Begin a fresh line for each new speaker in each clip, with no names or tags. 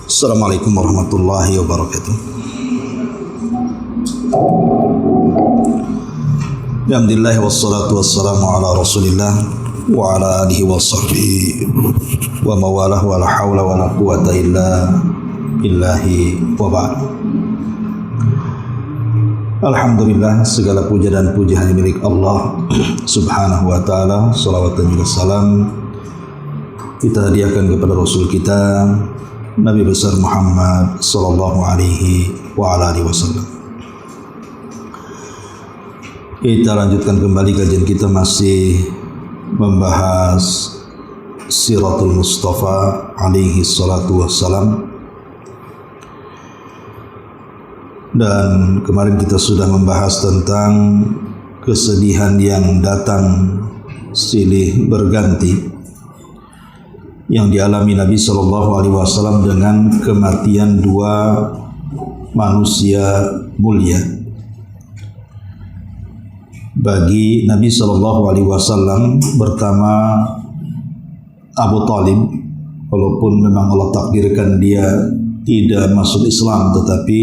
Assalamualaikum warahmatullahi wabarakatuh. Alhamdulillah wassalatu wassalamu ala rasulillah wa ala alihi wa sahbihi wa mawalah wa la hawla wa la quwata illa billahi wa ba'd. Alhamdulillah, segala puja dan puji hanya milik Allah subhanahu wa ta'ala. Salawat dan juga salam kita hadiahkan kepada Rasul kita Nabi besar Muhammad sallallahu alaihi wa ala alihi wasallam. Kita lanjutkan kembali kajian kita, masih membahas Siratul Mustafa alaihi salatu wassalam. Dan kemarin kita sudah membahas tentang kesedihan yang datang silih berganti yang dialami Nabi SAW dengan kematian dua manusia mulia. Bagi Nabi SAW pertama Abu Talib, walaupun memang Allah takdirkan dia tidak masuk Islam, tetapi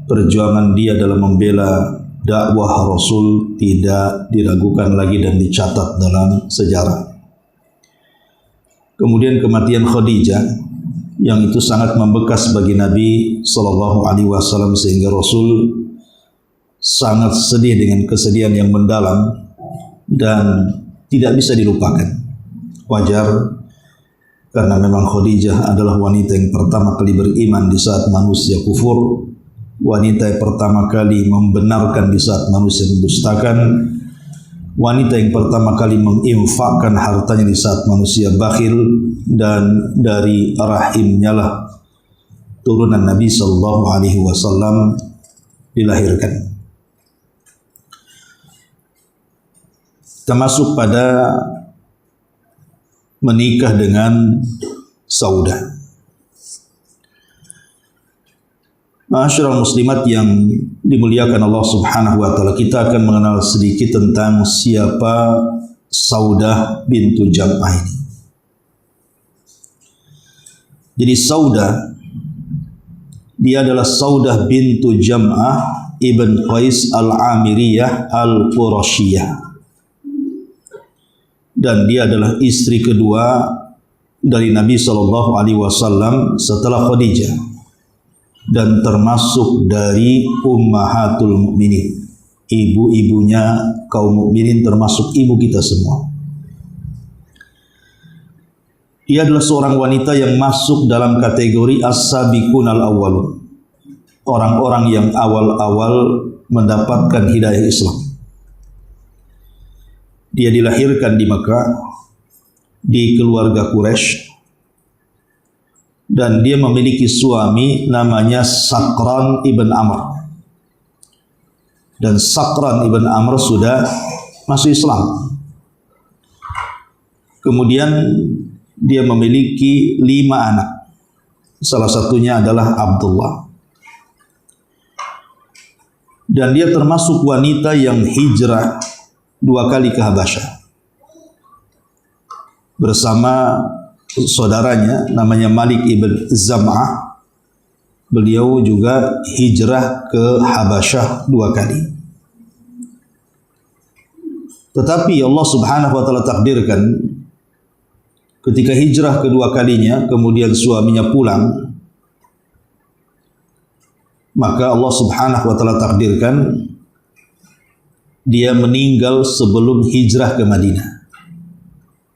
perjuangan dia dalam membela dakwah Rasul tidak diragukan lagi dan dicatat dalam sejarah. Kemudian kematian Khadijah yang itu sangat membekas bagi Nabi SAW, sehingga Rasul sangat sedih dengan kesedihan yang mendalam dan tidak bisa dilupakan. Wajar, karena memang Khadijah adalah wanita yang pertama kali beriman di saat manusia kufur, wanita yang pertama kali membenarkan di saat manusia mendustakan, wanita yang pertama kali menginfakkan hartanya di saat manusia bakhil, dan dari rahimnya lah turunan Nabi SAW dilahirkan. Termasuk pada menikah dengan Saudah. Ma'asyiral muslimat yang dimuliakan Allah Subhanahu wa taala, kita akan mengenal sedikit tentang siapa Saudah bintu Jam'ah ini. Jadi Saudah, dia adalah Saudah bintu Jam'ah ibn Qais al-Amiriyah al-Qurashiyah, dan dia adalah istri kedua dari Nabi SAW setelah Khadijah, dan termasuk dari ummahatul mukminin, ibu-ibunya kaum mukminin, termasuk ibu kita semua. Ia adalah seorang wanita yang masuk dalam kategori as-sabiqun al-awwalun, orang-orang yang awal-awal mendapatkan hidayah Islam. Dia dilahirkan di Mekah di keluarga Quraisy, dan dia memiliki suami namanya Sakran ibn Amr. Dan Sakran ibn Amr sudah masuk Islam. Kemudian dia memiliki 5 anak. Salah satunya adalah Abdullah. Dan dia termasuk wanita yang hijrah 2 kali ke Habasyah bersama saudaranya namanya Malik ibn Zam'ah. Beliau juga hijrah ke Habasyah 2 kali. Tetapi Allah Subhanahu wa taala takdirkan ketika hijrah kedua kalinya, kemudian suaminya pulang, maka Allah Subhanahu wa taala takdirkan dia meninggal sebelum hijrah ke Madinah.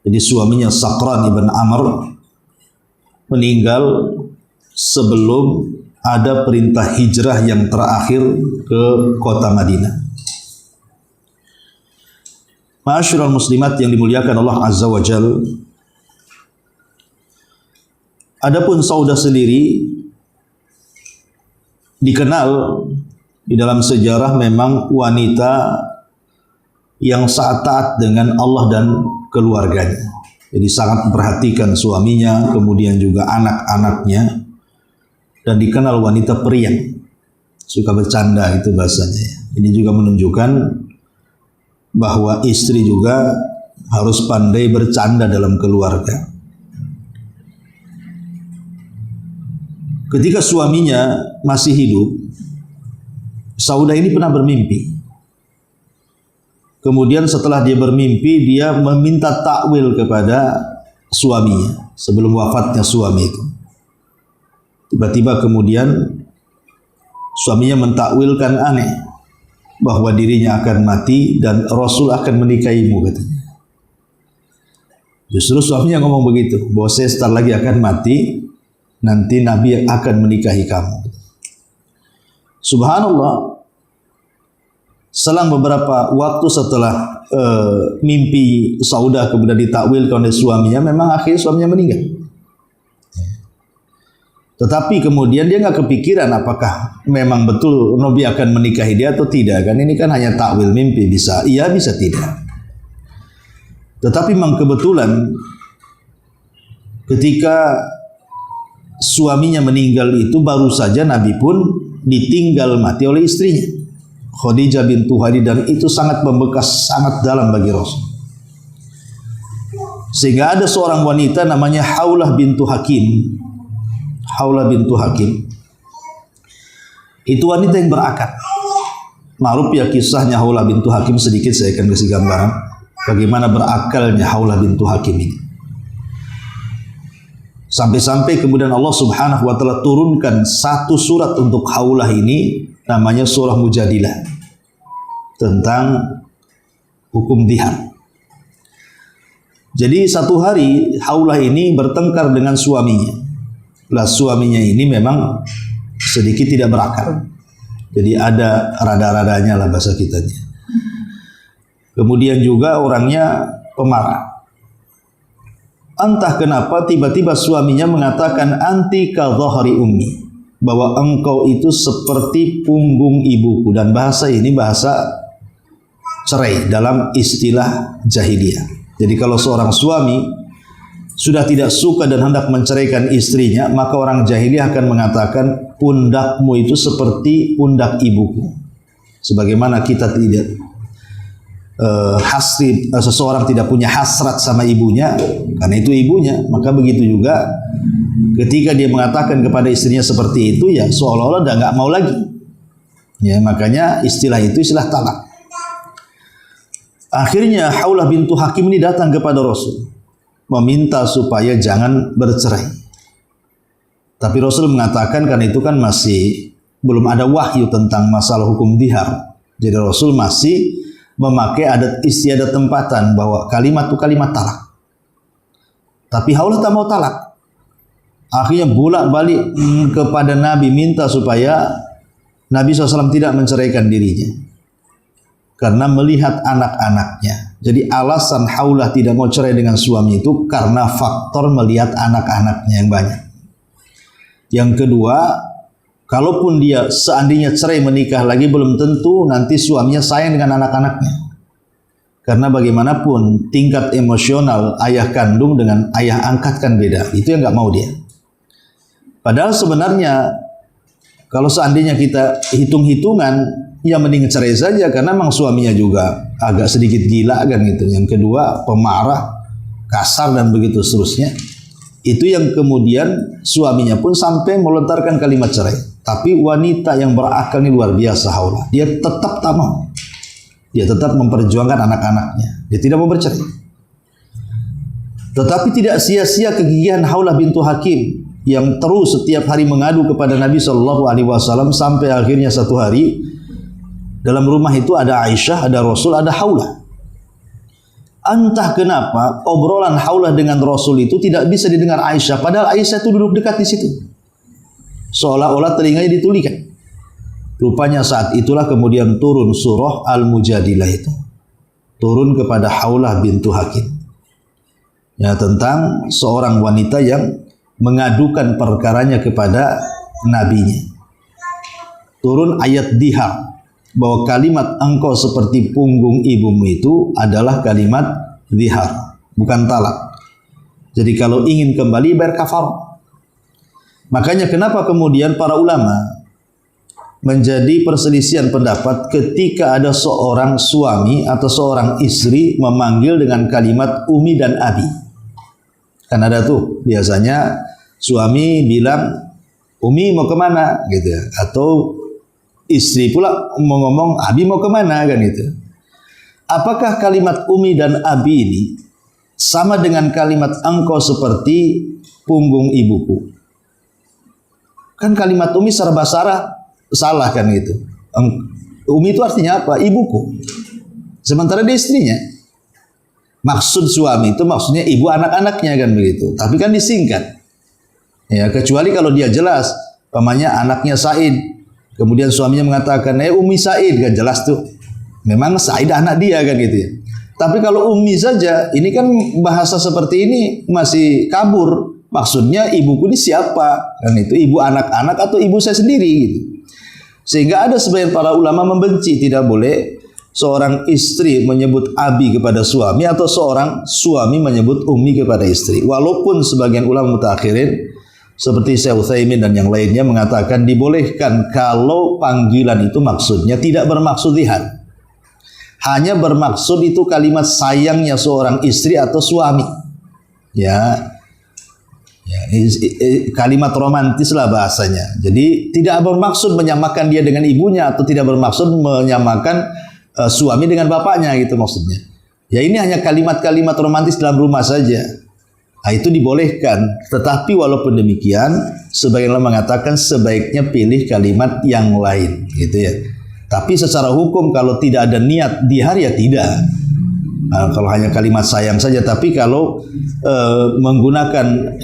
Jadi suaminya Sakran ibn Amr meninggal sebelum ada perintah hijrah yang terakhir ke kota Madinah. Ma'asyiral muslimat yang dimuliakan Allah Azza wa Jalla, adapun Saudah sendiri dikenal di dalam sejarah memang wanita yang sangat taat dengan Allah dan keluarganya. Jadi sangat memperhatikan suaminya, kemudian juga anak-anaknya, dan dikenal wanita periang, suka bercanda, itu bahasanya. Ini juga menunjukkan bahwa istri juga harus pandai bercanda dalam keluarga. ketika suaminya masih hidup, Saudah ini pernah bermimpi. Kemudian setelah dia bermimpi, dia meminta takwil kepada suaminya sebelum wafatnya suami itu. Tiba-tiba kemudian suaminya mentakwilkan aneh, bahwa dirinya akan mati dan Rasul akan menikahimu, katanya. Justru suaminya ngomong begitu, bahwa saya sebentar lagi akan mati, nanti Nabi akan menikahi kamu. Subhanallah, selang beberapa waktu setelah mimpi Saudah kemudian ditakwilkan oleh suaminya, memang akhirnya suaminya meninggal. Tetapi kemudian dia nggak kepikiran apakah memang betul Nabi akan menikahi dia atau tidak. Kan ini kan hanya takwil mimpi, bisa iya bisa tidak. Tetapi memang kebetulan ketika suaminya meninggal itu baru saja Nabi pun ditinggal mati oleh istrinya Khadijah bintu Khuwailid, dan itu sangat membekas sangat dalam bagi Rasul. Sehingga ada seorang wanita namanya Haulah bintu Hakim. Haulah bintu Hakim itu wanita yang berakal. Ma'ruf ya kisahnya Haulah bintu Hakim, sedikit saya akan kasih gambaran bagaimana berakalnya Haulah bintu Hakim ini. Sampai-sampai kemudian Allah Subhanahu wa taala turunkan satu surat untuk Haulah ini, namanya surah Mujadilah, tentang hukum dihar. Jadi satu hari Haulah ini bertengkar dengan suaminya. Lah suaminya ini memang sedikit tidak berakal, jadi ada rada-radanya lah bahasa kitanya. Kemudian juga orangnya pemarah. Entah kenapa tiba-tiba suaminya mengatakan anti ka dhahri ummi, bahwa engkau itu seperti punggung ibuku, dan bahasa ini bahasa cerai dalam istilah jahiliyah. Jadi kalau seorang suami sudah tidak suka dan hendak menceraikan istrinya, maka orang jahiliyah akan mengatakan pundakmu itu seperti pundak ibuku. Sebagaimana kita tidak seseorang tidak punya hasrat sama ibunya karena itu ibunya, maka begitu juga ketika dia mengatakan kepada istrinya seperti itu, ya seolah-olah udah nggak mau lagi. Ya, makanya istilah itu istilah talak. Akhirnya Haulah bintu Hakim ini datang kepada Rasul meminta supaya jangan bercerai. Tapi Rasul mengatakan karena itu kan masih belum ada wahyu tentang masalah hukum dihar. Jadi Rasul masih memakai adat istiadat tempatan bahwa kalimat itu kalimat talak. Tapi Haulah tak mau talak. Akhirnya bolak-balik kepada Nabi minta supaya Nabi SAW tidak menceraikan dirinya karena melihat anak-anaknya. Jadi alasan Haulah tidak mau cerai dengan suami itu karena faktor melihat anak-anaknya yang banyak. Yang kedua, kalaupun dia seandainya cerai menikah lagi, belum tentu nanti suaminya sayang dengan anak-anaknya. Karena bagaimanapun tingkat emosional ayah kandung dengan ayah angkat kan beda. Itu yang nggak mau dia. Padahal sebenarnya kalau seandainya kita hitung-hitungan, ya mending cerai saja karena memang suaminya juga agak sedikit gila kan gitu. Yang kedua pemarah, kasar dan begitu seterusnya. Itu yang kemudian suaminya pun sampai melontarkan kalimat cerai. Tapi wanita yang berakal ini luar biasa Haulah. Dia tetap tak mau. Dia tetap memperjuangkan anak-anaknya. Dia tidak mau bercerai. Tetapi tidak sia-sia kegigihan Haulah bintu Hakim yang terus setiap hari mengadu kepada Nabi SAW sampai akhirnya satu hari dalam rumah itu ada Aisyah, ada Rasul, ada Haulah. Entah kenapa obrolan Haulah dengan Rasul itu tidak bisa didengar Aisyah, padahal Aisyah itu duduk dekat di situ. Seolah-olah telinganya ditulikan. Rupanya saat itulah kemudian turun surah Al-Mujadilah itu. Turun kepada Haulah bintu Hakim. Ya, tentang seorang wanita yang mengadukan perkaranya kepada nabinya. Turun ayat dihar, bahwa kalimat engkau seperti punggung ibumu itu adalah kalimat zihar, bukan talak. Jadi kalau ingin kembali bayar kafarah. Makanya kenapa kemudian para ulama menjadi perselisihan pendapat ketika ada seorang suami atau seorang istri memanggil dengan kalimat umi dan abi. Kan ada tuh biasanya suami bilang Umi mau kemana gitu ya. Atau istri pula mau ngomong, Abi mau kemana kan gitu. Apakah kalimat Umi dan Abi ini sama dengan kalimat engkau seperti punggung ibuku? Kan kalimat Umi secara bahasa Arab salah kan gitu. Umi itu artinya apa? Ibuku. Sementara dia istrinya. Maksud suami itu maksudnya ibu anak-anaknya kan begitu. Tapi kan disingkat. Ya, kecuali kalau dia jelas, pamannya anaknya Said. Kemudian suaminya mengatakan, Umi Said, kan jelas tuh. Memang Said anak dia kan gitu ya. Tapi kalau Umi saja, ini kan bahasa seperti ini masih kabur. Maksudnya ibuku ini siapa? Kan itu ibu anak-anak atau ibu saya sendiri gitu. Sehingga ada sebagian para ulama membenci, tidak boleh seorang istri menyebut abi kepada suami atau seorang suami menyebut umi kepada istri. Walaupun sebagian ulama mutakhirin seperti Syekh Utsaimin dan yang lainnya mengatakan dibolehkan kalau panggilan itu maksudnya tidak bermaksud zihar. Hanya bermaksud itu kalimat sayangnya seorang istri atau suami. Ya, kalimat romantis lah bahasanya. Jadi tidak bermaksud menyamakan dia dengan ibunya atau tidak bermaksud menyamakan suami dengan bapaknya gitu maksudnya. Ya ini hanya kalimat-kalimat romantis dalam rumah saja. Nah, itu dibolehkan. Tetapi walaupun demikian, sebagian orang mengatakan sebaiknya pilih kalimat yang lain gitu ya. Tapi secara hukum kalau tidak ada niat dihar ya tidak. Kalau hanya kalimat sayang saja, tapi kalau menggunakan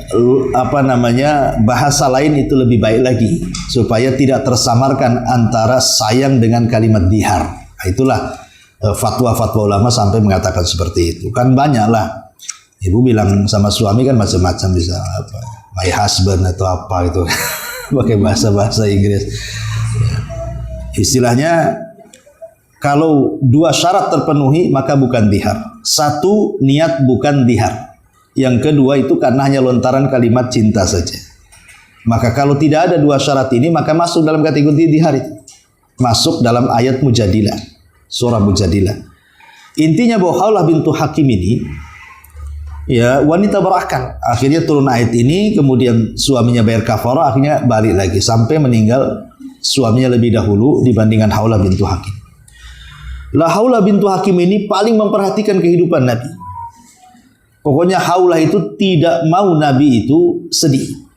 bahasa lain itu lebih baik lagi supaya tidak tersamarkan antara sayang dengan kalimat dihar. Nah, itulah fatwa-fatwa ulama sampai mengatakan seperti itu. Kan banyak lah. Ibu bilang sama suami kan macam-macam, bisa apa, my husband atau apa gitu, pakai bahasa Inggris. Istilahnya, kalau dua syarat terpenuhi maka bukan dihar. Satu, niat bukan dihar. Yang kedua itu karena hanya lontaran kalimat cinta saja. Maka kalau tidak ada dua syarat ini maka masuk dalam kategori dihar itu. Masuk dalam ayat Mujadilah, surah Mujadilah. Intinya bahwa Khawlah bintu Hakim ini ya wanita berakal. Akhirnya turun ayat ini, kemudian suaminya bayar kafarah, akhirnya balik lagi sampai meninggal suaminya lebih dahulu dibandingkan Khawlah bintu Hakim. Khawlah bintu Hakim ini paling memperhatikan kehidupan Nabi. Pokoknya Khawlah itu tidak mau Nabi itu sedih.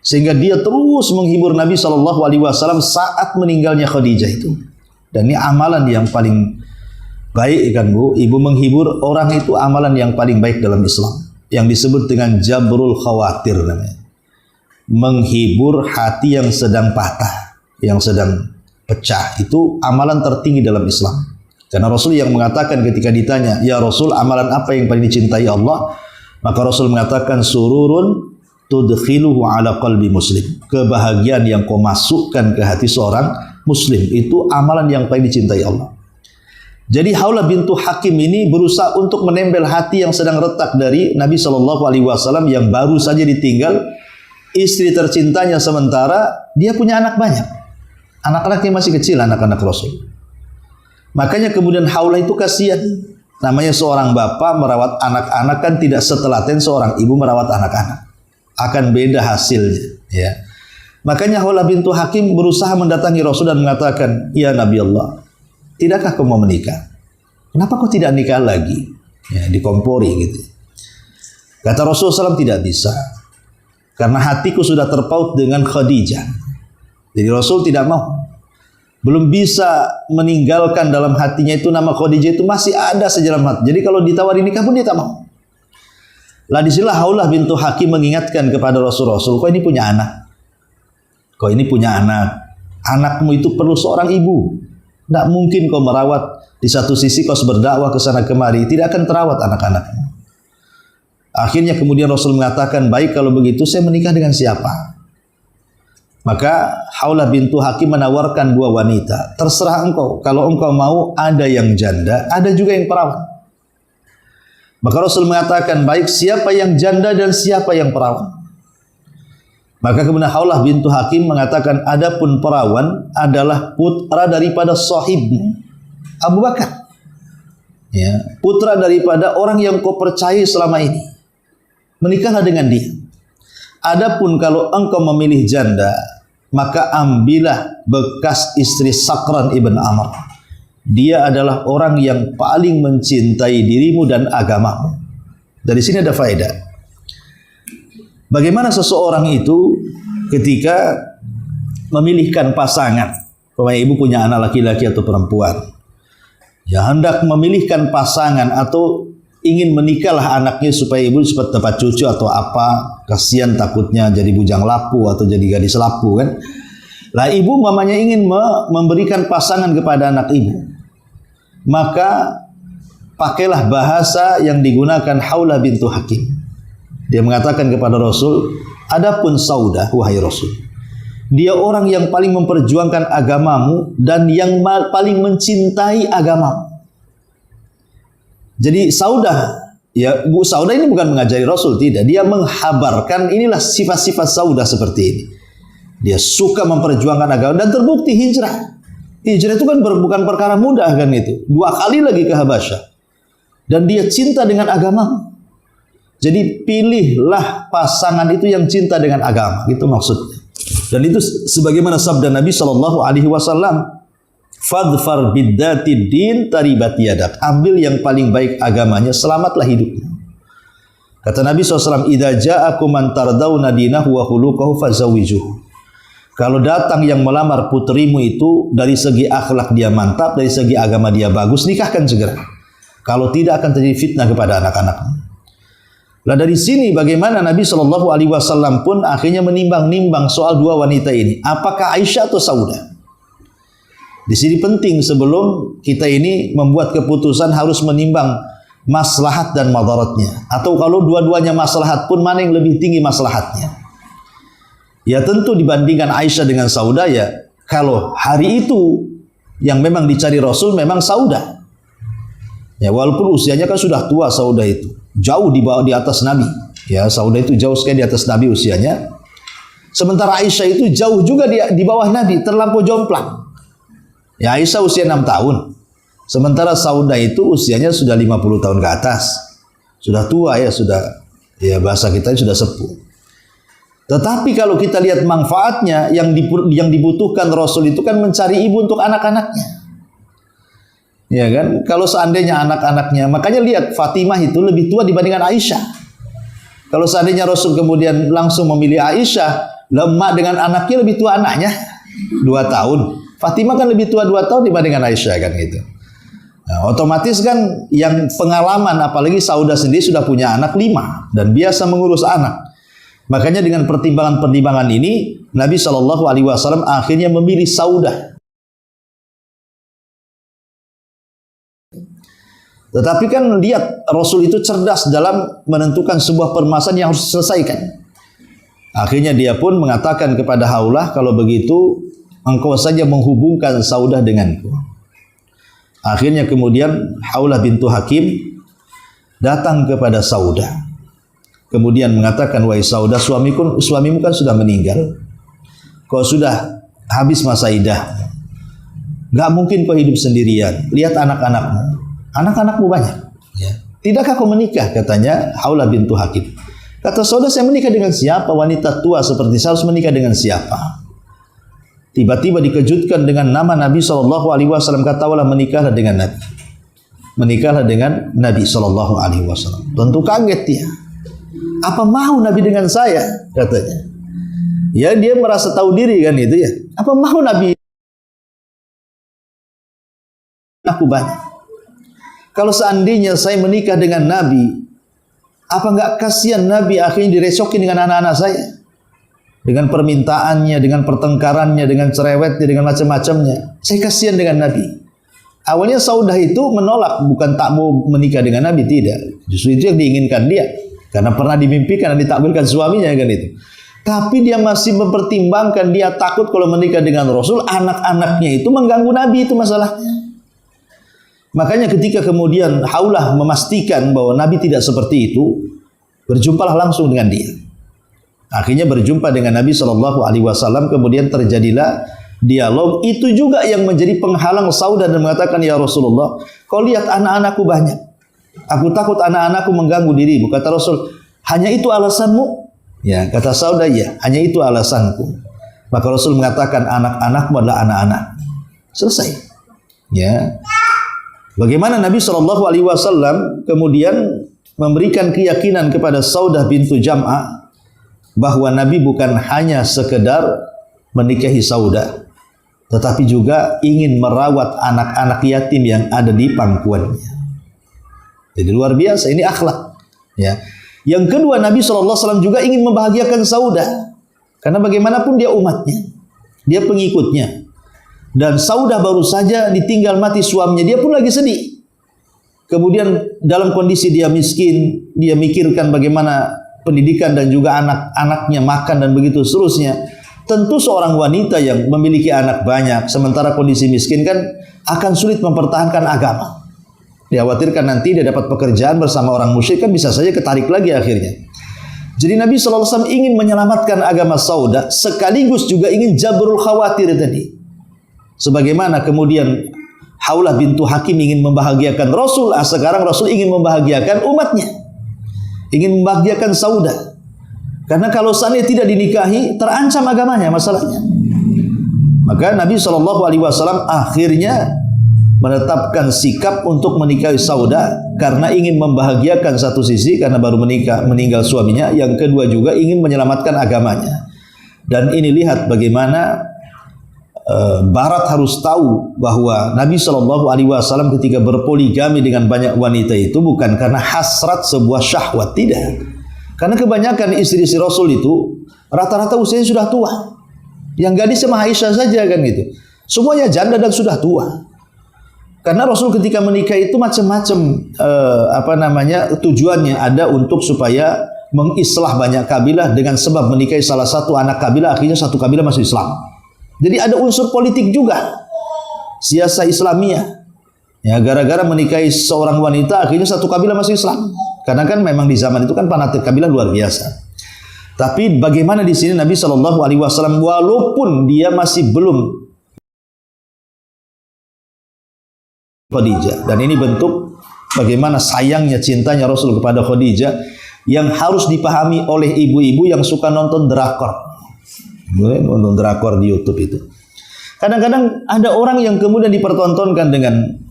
Sehingga dia terus menghibur Nabi SAW saat meninggalnya Khadijah itu. Dan ini amalan yang paling baik kan Bu. Ibu menghibur orang itu amalan yang paling baik dalam Islam. Yang disebut dengan Jabrul Khawatir namanya. Menghibur hati yang sedang patah, yang sedang pecah. Itu amalan tertinggi dalam Islam. Karena Rasul yang mengatakan ketika ditanya, ya Rasul, amalan apa yang paling dicintai Allah? Maka Rasul mengatakan, sururun tudkhiluhu ala qalbi muslim. Kebahagiaan yang kau masukkan ke hati seorang muslim. Itu amalan yang paling dicintai Allah. Jadi Khawlah bintu Hakim ini berusaha untuk menempel hati yang sedang retak dari Nabi SAW yang baru saja ditinggal istri tercintanya, sementara dia punya anak banyak. Anak-anaknya masih kecil, anak-anak Rasul. Makanya kemudian Khawlah itu kasihan. Namanya seorang bapak merawat anak-anak kan tidak setelaten seorang ibu merawat anak-anak. Akan beda hasilnya. Ya. Makanya Khawlah bintu Hakim berusaha mendatangi Rasul dan mengatakan, ya Nabi Allah, tidakkah kau mau menikah? Kenapa kau tidak nikah lagi? Ya, dikompori gitu. Kata Rasulullah SAW, tidak bisa. Karena hatiku sudah terpaut dengan Khadijah. Jadi Rasul tidak mau. Belum bisa meninggalkan dalam hatinya itu nama Khadijah itu masih ada sejalan hati. Jadi kalau ditawari nikah pun dia tak mau. Lah disinilah Khawlah bintu Hakim mengingatkan kepada Rasul-Rasul, kau ini punya anak. Kau ini punya anak. Anakmu itu perlu seorang ibu. Tidak mungkin kau merawat di satu sisi kau berdakwah ke sana kemari, tidak akan terawat anak-anakmu. Akhirnya kemudian Rasul mengatakan, baik kalau begitu saya menikah dengan siapa? Maka Khawlah bintu Hakim menawarkan dua wanita, terserah engkau. Kalau engkau mau, ada yang janda, ada juga yang perawan. Maka Rasul mengatakan, baik siapa yang janda dan siapa yang perawan. Maka kemudian Khawlah bintu Hakim mengatakan, adapun perawan adalah putra daripada sahibmu Abu Bakar. Ya, putra daripada orang yang kau percayai selama ini. Menikahlah dengan dia. Adapun kalau engkau memilih janda, maka ambillah bekas istri Sakran ibn Amr. Dia adalah orang yang paling mencintai dirimu dan agamamu. Dari sini ada faedah. Bagaimana seseorang itu ketika memilihkan pasangan, Bapak Ibu punya anak laki-laki atau perempuan, ya hendak memilihkan pasangan atau ingin menikahlah anaknya supaya ibu cepat dapat cucu atau apa, kasihan takutnya jadi bujang lapu atau jadi gadis lapu kan. Lah ibu mamanya ingin memberikan pasangan kepada anak ibu, maka pakailah bahasa yang digunakan Haulah bintu Hakim. Dia mengatakan kepada Rasul, adapun Saudah wahai Rasul, dia orang yang paling memperjuangkan agamamu dan yang paling mencintai agamamu. Jadi Saudah, ya Bu Saudah ini bukan mengajari Rasul, tidak. Dia menghabarkan inilah sifat-sifat Saudah seperti ini. Dia suka memperjuangkan agama dan terbukti hijrah. Hijrah itu kan bukan perkara mudah kan itu. 2 kali lagi ke Habasyah. Dan dia cinta dengan agama. Jadi pilihlah pasangan itu yang cinta dengan agama, itu maksudnya. Dan itu sebagaimana sabda Nabi SAW, fadfar biddati din taribat yadak. Ambil yang paling baik agamanya, selamatlah hidupnya. Kata Nabi SAW, idza ja'akum man tardawna dinahu wa khuluquhu fazawijuhu. Kalau datang yang melamar putrimu itu dari segi akhlak dia mantap, dari segi agama dia bagus, nikahkan segera. Kalau tidak akan terjadi fitnah kepada anak-anakmu. Lah dari sini bagaimana Nabi SAW pun akhirnya menimbang-nimbang soal 2 wanita ini. Apakah Aisyah atau Saudah? Di sini penting sebelum kita ini membuat keputusan harus menimbang maslahat dan madaratnya. Atau kalau dua-duanya maslahat pun mana yang lebih tinggi maslahatnya? Ya tentu dibandingkan Aisyah dengan Saudah, ya kalau hari itu yang memang dicari Rasul memang Saudah. Ya walaupun usianya kan sudah tua Saudah itu, jauh di atas Nabi. Ya Saudah itu jauh sekali di atas Nabi usianya. Sementara Aisyah itu jauh juga di bawah Nabi, terlampau jomplang. Ya Aisyah usia 6 tahun. Sementara Saudah itu usianya sudah 50 tahun ke atas. Sudah tua ya, ya bahasa kita sudah sepuh. Tetapi kalau kita lihat manfaatnya yang dibutuhkan Rasul itu kan mencari ibu untuk anak-anaknya. Ya kan? Kalau seandainya anak-anaknya, makanya lihat Fatimah itu lebih tua dibandingkan Aisyah. Kalau seandainya Rasul kemudian langsung memilih Aisyah, lemak dengan anaknya lebih tua anaknya 2 tahun. Fatimah kan lebih tua 2 tahun dibandingkan Aisyah kan gitu. Nah, otomatis kan yang pengalaman, apalagi Saudah sendiri sudah punya anak 5 dan biasa mengurus anak. Makanya dengan pertimbangan-pertimbangan ini Nabi SAW akhirnya memilih Saudah. Tetapi kan lihat Rasul itu cerdas dalam menentukan sebuah permasalahan yang harus diselesaikan. Akhirnya dia pun mengatakan kepada Haulah, kalau begitu engkau saja menghubungkan Saudah denganku. Akhirnya kemudian Haulah bintu Hakim datang kepada Saudah. Kemudian mengatakan, wahai Saudah, suamimu kan sudah meninggal. Kau sudah habis masa idah. Gak mungkin kau hidup sendirian. Lihat anak-anakmu. Anak-anakmu banyak. Ya. Tidakkah kau menikah? Katanya Haulah bintu Hakim. Kata Saudah, saya menikah dengan siapa? Wanita tua seperti saya harus menikah dengan siapa? Tiba-tiba dikejutkan dengan nama Nabi SAW. Kata Haulah, menikahlah dengan Nabi. Menikahlah dengan Nabi SAW. Tentu kaget dia. Apa mau Nabi dengan saya? Katanya. Ya dia merasa tahu diri kan itu ya. Apa mau Nabi? Aku banyak. Kalau seandainya saya menikah dengan Nabi, apa enggak kasihan Nabi akhirnya direcokin dengan anak-anak saya? Dengan permintaannya, dengan pertengkarannya, dengan cerewetnya, dengan macam-macamnya. Saya kasihan dengan Nabi. Awalnya Saudah itu menolak, bukan tak mau menikah dengan Nabi, tidak. Justru itu yang diinginkan dia. Karena pernah dimimpikan dan ditakwilkan suaminya kan itu. Tapi dia masih mempertimbangkan, dia takut kalau menikah dengan Rasul, anak-anaknya itu mengganggu Nabi, itu masalahnya. Makanya ketika kemudian Haulah memastikan bahwa Nabi tidak seperti itu, berjumpalah langsung dengan dia. Akhirnya berjumpa dengan Nabi SAW, kemudian terjadilah dialog. Itu juga yang menjadi penghalang Saudah dan mengatakan, ya Rasulullah, kau lihat anak-anakku banyak. Aku takut anak-anakku mengganggu dirimu. Kata Rasul, hanya itu alasanmu? Ya, kata Saudah, ya, hanya itu alasanku. Maka Rasul mengatakan anak-anakmu adalah anak-anak. Selesai. Ya. Bagaimana Nabi SAW kemudian memberikan keyakinan kepada Saudah bintu Jam'ah bahwa Nabi bukan hanya sekedar menikahi Saudah, tetapi juga ingin merawat anak-anak yatim yang ada di pangkuannya. Jadi luar biasa, ini akhlak. Ya. Yang kedua, Nabi SAW juga ingin membahagiakan Saudah, karena bagaimanapun dia umatnya, dia pengikutnya. Dan Saudah baru saja ditinggal mati suaminya, dia pun lagi sedih. Kemudian dalam kondisi dia miskin, dia mikirkan bagaimana pendidikan dan juga anak-anaknya makan dan begitu seterusnya. Tentu seorang wanita yang memiliki anak banyak, sementara kondisi miskin kan akan sulit mempertahankan agama. Dikhawatirkan nanti dia dapat pekerjaan bersama orang musyrik, kan bisa saja ketarik lagi akhirnya. Jadi Nabi SAW ingin menyelamatkan agama Saudah, sekaligus juga ingin jabrul khawatir tadi. Sebagaimana kemudian Haulah bintu Hakim ingin membahagiakan Rasul, sekarang Rasul ingin membahagiakan umatnya, ingin membahagiakan Saudah. Karena kalau seandainya tidak dinikahi, terancam agamanya masalahnya. Maka Nabi SAW akhirnya menetapkan sikap untuk menikahi Saudah karena ingin membahagiakan satu sisi karena baru meninggal suaminya, yang kedua juga ingin menyelamatkan agamanya. Dan ini lihat bagaimana Barat harus tahu bahwa Nabi SAW ketika berpoligami dengan banyak wanita itu bukan karena hasrat sebuah syahwat, tidak. Karena kebanyakan istri-istri Rasul itu rata-rata usianya sudah tua. Yang gadis sama Aisyah saja kan gitu. Semuanya janda dan sudah tua. Karena Rasul ketika menikah itu macam-macam tujuannya, ada untuk supaya mengislah banyak kabilah dengan sebab menikahi salah satu anak kabilah, akhirnya satu kabilah masuk Islam. Jadi ada unsur politik juga, siasah Islamiyah. Ya, gara-gara menikahi seorang wanita, akhirnya satu kabilah masuk Islam. Karena kan memang di zaman itu kan fanatik kabilah luar biasa. Tapi bagaimana di sini Nabi SAW walaupun dia masih belum Khadijah, dan ini bentuk bagaimana sayangnya cintanya Rasul kepada Khadijah yang harus dipahami oleh ibu-ibu yang suka nonton drakor. Nonton drakor di YouTube itu. Kadang-kadang ada orang yang kemudian dipertontonkan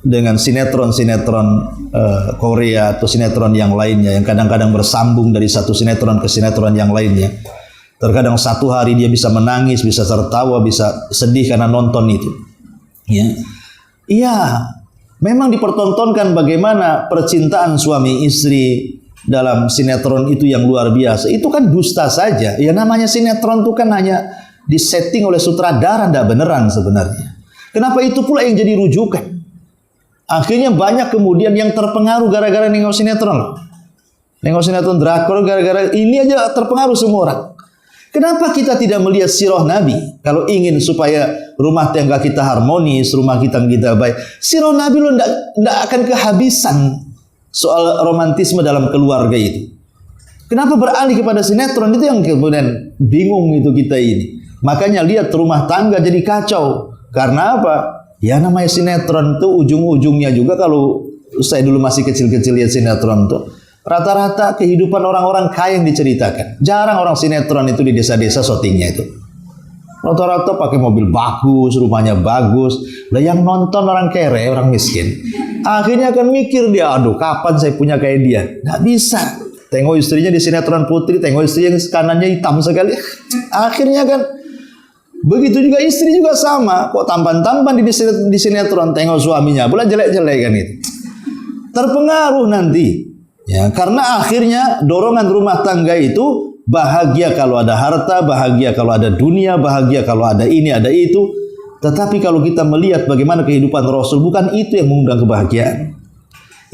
dengan sinetron-sinetron Korea atau sinetron yang lainnya yang kadang-kadang bersambung dari satu sinetron ke sinetron yang lainnya. Terkadang satu hari dia bisa menangis, bisa tertawa, bisa sedih karena nonton itu. Ya. Iya, memang dipertontonkan bagaimana percintaan suami istri dalam sinetron itu yang luar biasa. Itu kan dusta saja. Ya namanya sinetron itu kan hanya disetting oleh sutradara, tidak beneran sebenarnya. Kenapa itu pula yang jadi rujukan? Akhirnya banyak kemudian yang terpengaruh gara-gara nengok sinetron. Nengok sinetron drakor gara-gara ini aja terpengaruh semua orang. Kenapa kita tidak melihat sirah Nabi? Kalau ingin supaya rumah tangga kita harmonis, rumah kita baik, sirah Nabi lo tidak akan kehabisan soal romantisme dalam keluarga itu. Kenapa beralih kepada sinetron? Itu yang kemudian bingung itu kita ini. Makanya lihat rumah tangga jadi kacau. Karena apa? Ya namanya sinetron itu ujung-ujungnya juga, kalau saya dulu masih kecil-kecil lihat sinetron itu, rata-rata kehidupan orang-orang kaya yang diceritakan. Jarang orang sinetron itu di desa-desa syutingnya itu. Rata-rata pakai mobil bagus, rumahnya bagus. Lah yang nonton orang kere, orang miskin. Akhirnya akan mikir dia, aduh kapan saya punya kayak dia. Nggak bisa. Tengok istrinya di sinetron Putri, tengok istri yang kanannya hitam sekali. Akhirnya kan begitu juga istri juga sama. Kok tampan-tampan di sinetron, tengok suaminya pula jelek-jelek kan itu. Terpengaruh nanti. Ya, karena akhirnya dorongan rumah tangga itu bahagia kalau ada harta, bahagia kalau ada dunia, bahagia kalau ada ini, ada itu. Tetapi kalau kita melihat bagaimana kehidupan Rasul, bukan itu yang mengundang kebahagiaan.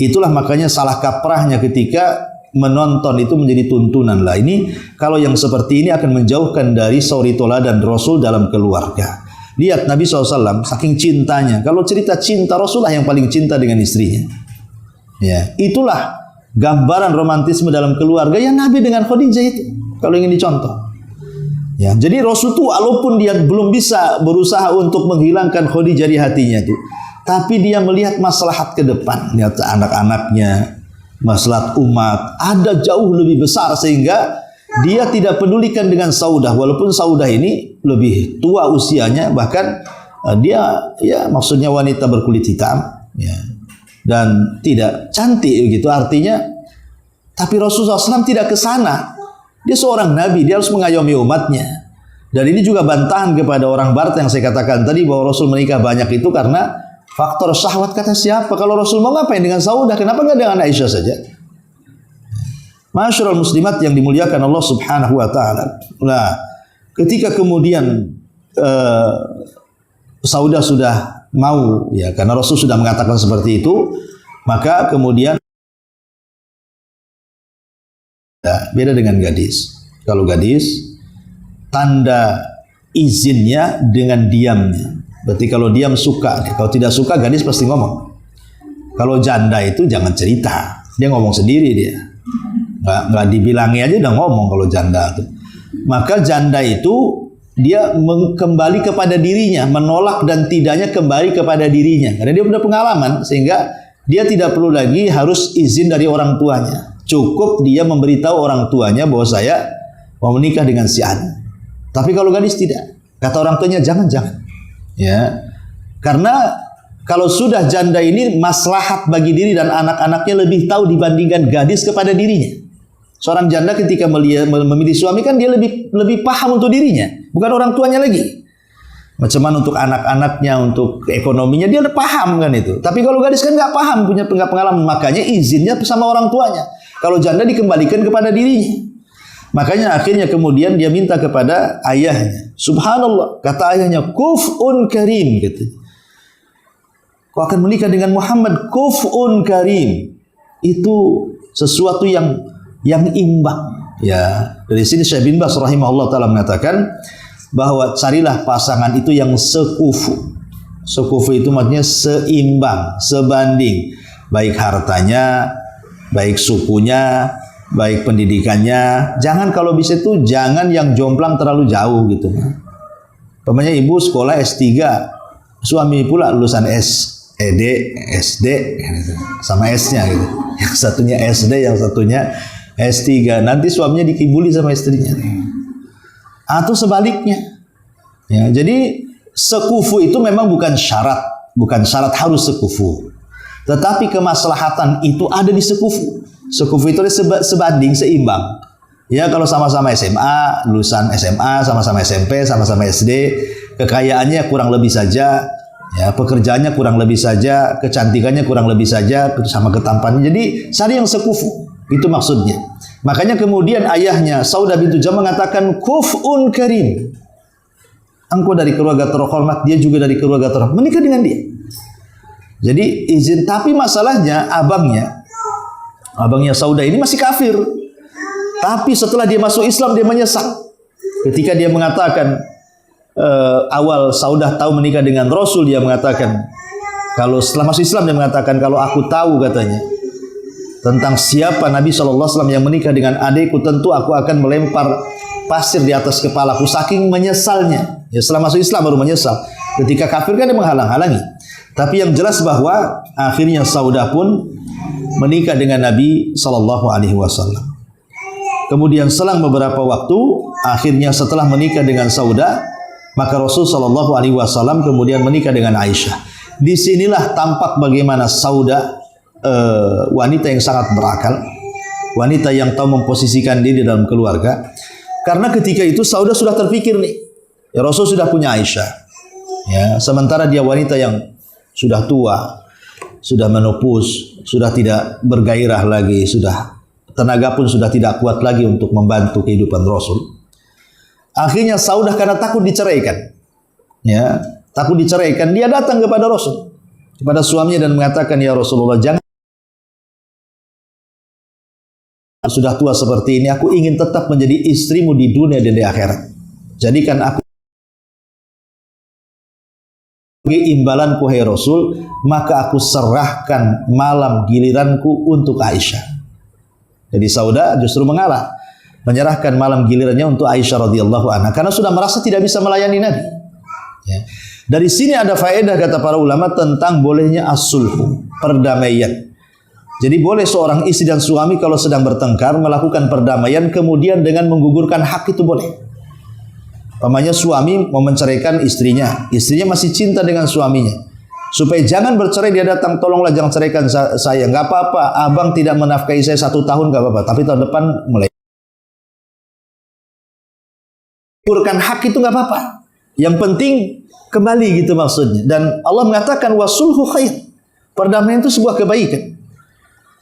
Itulah makanya salah kaprahnya ketika menonton itu menjadi tuntunan. Lah ini kalau yang seperti ini akan menjauhkan dari suri toladan Rasul dalam keluarga. Lihat Nabi SAW saking cintanya. Kalau cerita cinta, Rasulullah yang paling cinta dengan istrinya. Ya, itulah gambaran romantisme dalam keluarga yang Nabi dengan Khadijah itu. Kalau ingin dicontoh. Ya, jadi Rasul itu walaupun dia belum bisa berusaha untuk menghilangkan Khadijah di hatinya itu, tapi dia melihat maslahat ke depan, lihat anak-anaknya, maslahat umat ada jauh lebih besar, sehingga dia tidak pedulikan dengan Saudah, walaupun Saudah ini lebih tua usianya, bahkan dia ya maksudnya wanita berkulit hitam ya, dan tidak cantik begitu artinya. Tapi Rasulullah SAW tidak ke sana. Dia seorang nabi, dia harus mengayomi umatnya. Dan ini juga bantahan kepada orang barat yang saya katakan tadi bahwa Rasul menikah banyak itu karena faktor syahwat. Kata siapa? Kalau Rasul mau ngapain dengan Saudah? Kenapa nggak dengan Aisyah saja? Masyarul muslimat yang dimuliakan Allah Subhanahu wa taala. Nah, ketika kemudian Saudah sudah mau ya, karena Rasul sudah mengatakan seperti itu, maka kemudian beda dengan gadis. Kalau gadis, tanda izinnya dengan diamnya. Berarti kalau diam suka, kalau tidak suka gadis pasti ngomong. Kalau janda itu jangan cerita, dia ngomong sendiri dia. Nggak dibilangi aja udah ngomong kalau janda itu. Maka janda itu dia kembali kepada dirinya, menolak dan tidaknya kembali kepada dirinya. Karena dia punya pengalaman sehingga dia tidak perlu lagi harus izin dari orang tuanya. Cukup dia memberitahu orang tuanya bahwa saya mau menikah dengan si An. Tapi kalau gadis tidak, kata orang tuanya jangan. Ya, karena kalau sudah janda ini maslahat bagi diri dan anak-anaknya lebih tahu dibandingkan gadis kepada dirinya. Seorang janda ketika memilih suami kan dia lebih paham untuk dirinya, bukan orang tuanya lagi. Macam mana untuk anak-anaknya, untuk ekonominya dia udah paham kan itu. Tapi kalau gadis kan nggak paham, punya pengalaman, makanya izinnya sama orang tuanya. Kalau janda dikembalikan kepada dirinya. Makanya akhirnya kemudian dia minta kepada ayahnya. Subhanallah, kata ayahnya, kuf'un karim gitu. Kau akan menikah dengan Muhammad, kuf'un karim. Itu sesuatu yang imbang. Ya, dari sini Syekh bin Baz rahimahullah taala mengatakan bahwa carilah pasangan itu yang sekufu. Sekufu itu maksudnya seimbang, sebanding, baik hartanya, baik sukunya, baik pendidikannya. Jangan kalau bisa itu jangan yang jomplang terlalu jauh gitu. Umpamanya ibu sekolah S3, suami pula lulusan SD sama S-nya gitu. Yang satunya SD, yang satunya S3. Nanti suaminya dikibuli sama istrinya. Atau sebaliknya. Ya, jadi sekufu itu memang bukan syarat harus sekufu. Tetapi kemaslahatan itu ada di sekufu. Sekufu itu sebanding, seimbang. Ya, kalau sama-sama SMA, lulusan SMA, sama-sama SMP, sama-sama SD, kekayaannya kurang lebih saja, ya, pekerjaannya kurang lebih saja, kecantikannya kurang lebih saja, sama ketampannya. Jadi cari yang sekufu. Itu maksudnya. Makanya kemudian ayahnya Saudah bintu Jam mengatakan kuf'un karim. Engkau dari keluarga terhormat, dia juga dari keluarga terhormat. Menikah dengan dia. Jadi izin, tapi masalahnya abangnya Saudah ini masih kafir. Tapi setelah dia masuk Islam dia menyesal. Ketika dia mengatakan awal Saudah tahu menikah dengan Rasul, dia mengatakan kalau setelah masuk Islam dia mengatakan kalau aku tahu katanya tentang siapa Nabi SAW yang menikah dengan adikku, tentu aku akan melempar pasir di atas kepalaku, saking menyesalnya. Ya, setelah masuk Islam baru menyesal. Ketika kafir kan dia menghalang-halangi. Tapi yang jelas bahwa akhirnya Saudah pun menikah dengan Nabi SAW. Kemudian selang beberapa waktu, akhirnya setelah menikah dengan Saudah, maka Rasul SAW kemudian menikah dengan Aisyah. Disinilah tampak bagaimana Saudah wanita yang sangat berakal, wanita yang tahu memposisikan diri dalam keluarga. Karena ketika itu Saudah sudah terpikir nih, ya Rasul sudah punya Aisyah, ya, sementara dia wanita yang sudah tua, sudah menopause, sudah tidak bergairah lagi, sudah tenaga pun sudah tidak kuat lagi untuk membantu kehidupan Rasul. Akhirnya Saudah karena takut diceraikan, ya, takut diceraikan, dia datang kepada Rasul, kepada suaminya dan mengatakan, ya Rasulullah, jangan, sudah tua seperti ini, aku ingin tetap menjadi istrimu di dunia dan di akhirat. Jadikan aku sebagai imbalanku, hai Rasul, maka aku serahkan malam giliranku untuk Aisyah. Jadi Saudah justru mengalah, menyerahkan malam gilirannya untuk Aisyah radhiyallahu anha karena sudah merasa tidak bisa melayani Nabi. Ya. Dari sini ada faedah kata para ulama tentang bolehnya as-sulhu, perdamaian. Jadi boleh seorang istri dan suami kalau sedang bertengkar melakukan perdamaian kemudian dengan menggugurkan hak itu boleh. Umpamanya suami mau menceraikan istrinya, istrinya masih cinta dengan suaminya. Supaya jangan bercerai dia datang, tolonglah jangan ceraikan saya. Enggak apa-apa, abang tidak menafkahi saya 1 tahun enggak apa-apa, tapi tahun depan mulai. Menggugurkan hak itu enggak apa-apa. Yang penting kembali gitu maksudnya. Dan Allah mengatakan wasulhu khair. Perdamaian itu sebuah kebaikan.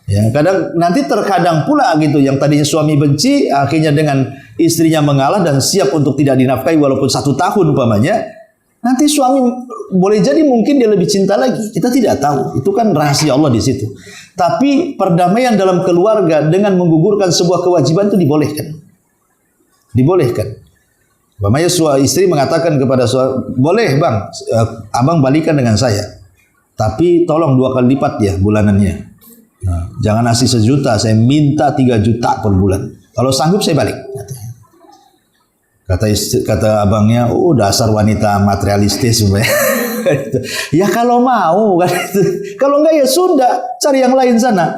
Ya, nanti terkadang pula gitu yang tadinya suami benci akhirnya dengan istrinya mengalah dan siap untuk tidak dinafkahi walaupun 1 tahun umpamanya, nanti suami boleh jadi mungkin dia lebih cinta lagi, kita tidak tahu, itu kan rahasia Allah di situ. Tapi perdamaian dalam keluarga dengan menggugurkan sebuah kewajiban itu dibolehkan. Umpamanya istri mengatakan kepada suami, boleh bang, abang balikan dengan saya, tapi tolong 2 kali lipat ya bulanannya. Nah, jangan ngasih 1 juta, saya minta 3 juta per bulan. Kalau sanggup saya balik. Kata abangnya, oh dasar wanita materialistis. Ya kalau mau, kalau enggak ya sudah, cari yang lain sana.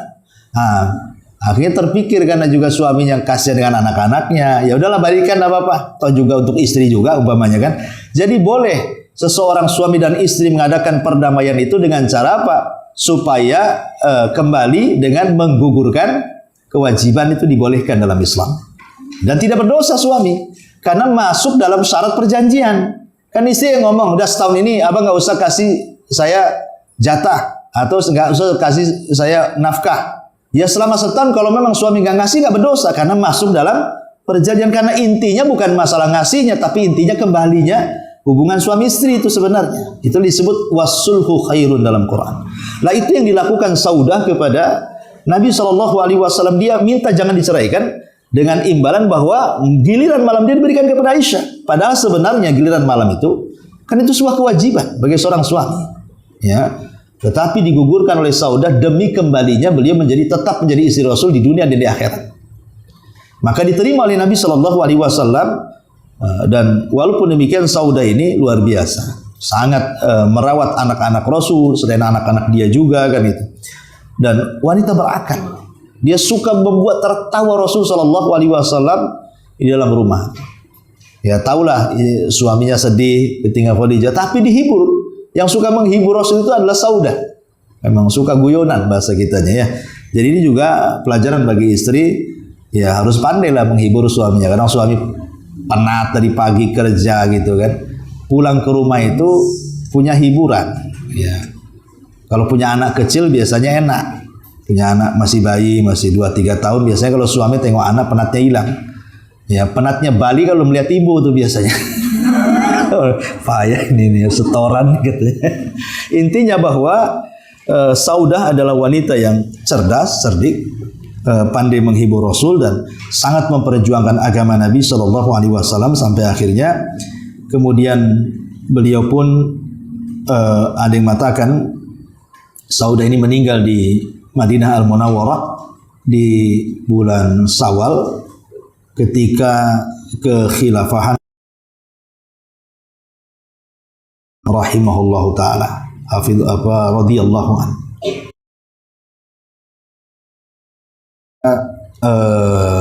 Nah, akhirnya terpikir karena juga suaminya kasihan dengan anak-anaknya. Ya udahlah balikan, enggak apa-apa. Atau juga untuk istri juga umpamanya kan. Jadi boleh seseorang suami dan istri mengadakan perdamaian itu dengan cara apa? Supaya kembali dengan menggugurkan kewajiban itu dibolehkan dalam Islam. Dan tidak berdosa suami karena masuk dalam syarat perjanjian. Kan istri yang ngomong, udah setahun ini abang nggak usah kasih saya jatah atau nggak usah kasih saya nafkah. Ya selama setahun kalau memang suami nggak ngasih nggak berdosa karena masuk dalam perjanjian. Karena intinya bukan masalah ngasihnya, tapi intinya kembalinya hubungan suami istri itu sebenarnya. Itu disebut wasulhu khairun dalam Quran. Lah itu yang dilakukan Saudah kepada Nabi SAW. Dia minta jangan diceraikan dengan imbalan bahwa giliran malam dia diberikan kepada Aisyah. Padahal sebenarnya giliran malam itu kan itu sebuah kewajiban bagi seorang suami. Ya, tetapi digugurkan oleh Saudah demi kembalinya beliau tetap menjadi istri Rasul di dunia dan di akhirat. Maka diterima oleh Nabi SAW. Dan walaupun demikian Saudah ini luar biasa, sangat merawat anak-anak Rasul, selain anak-anak dia juga kan itu. Dan wanita berakal, dia suka membuat tertawa Rasul Shallallahu Alaihi Wasallam di dalam rumah. Ya tahulah suaminya sedih ketika Khadijah, tapi dihibur. Yang suka menghibur Rasul itu adalah Saudah. Memang suka guyonan bahasa kitanya ya. Jadi ini juga pelajaran bagi istri, ya harus pandailah menghibur suaminya. Kadang suami penat dari pagi kerja gitu kan, pulang ke rumah itu punya hiburan ya. Kalau punya anak kecil biasanya enak, punya anak masih bayi masih 2-3 tahun biasanya kalau suami tengok anak penatnya hilang ya, penatnya Bali kalau melihat ibu tuh biasanya. Payah ini setoran gitu. Intinya bahwa Saudah adalah wanita yang cerdas, cerdik, pandai menghibur Rasul dan sangat memperjuangkan agama Nabi Shallallahu Alaihi Wasallam sampai akhirnya kemudian beliau pun ada yang mengatakan Saudah ini meninggal di Madinah Al-Munawwarah di bulan Syawal ketika kekhilafahan rahimahullahu taala radhiyallahu anhu.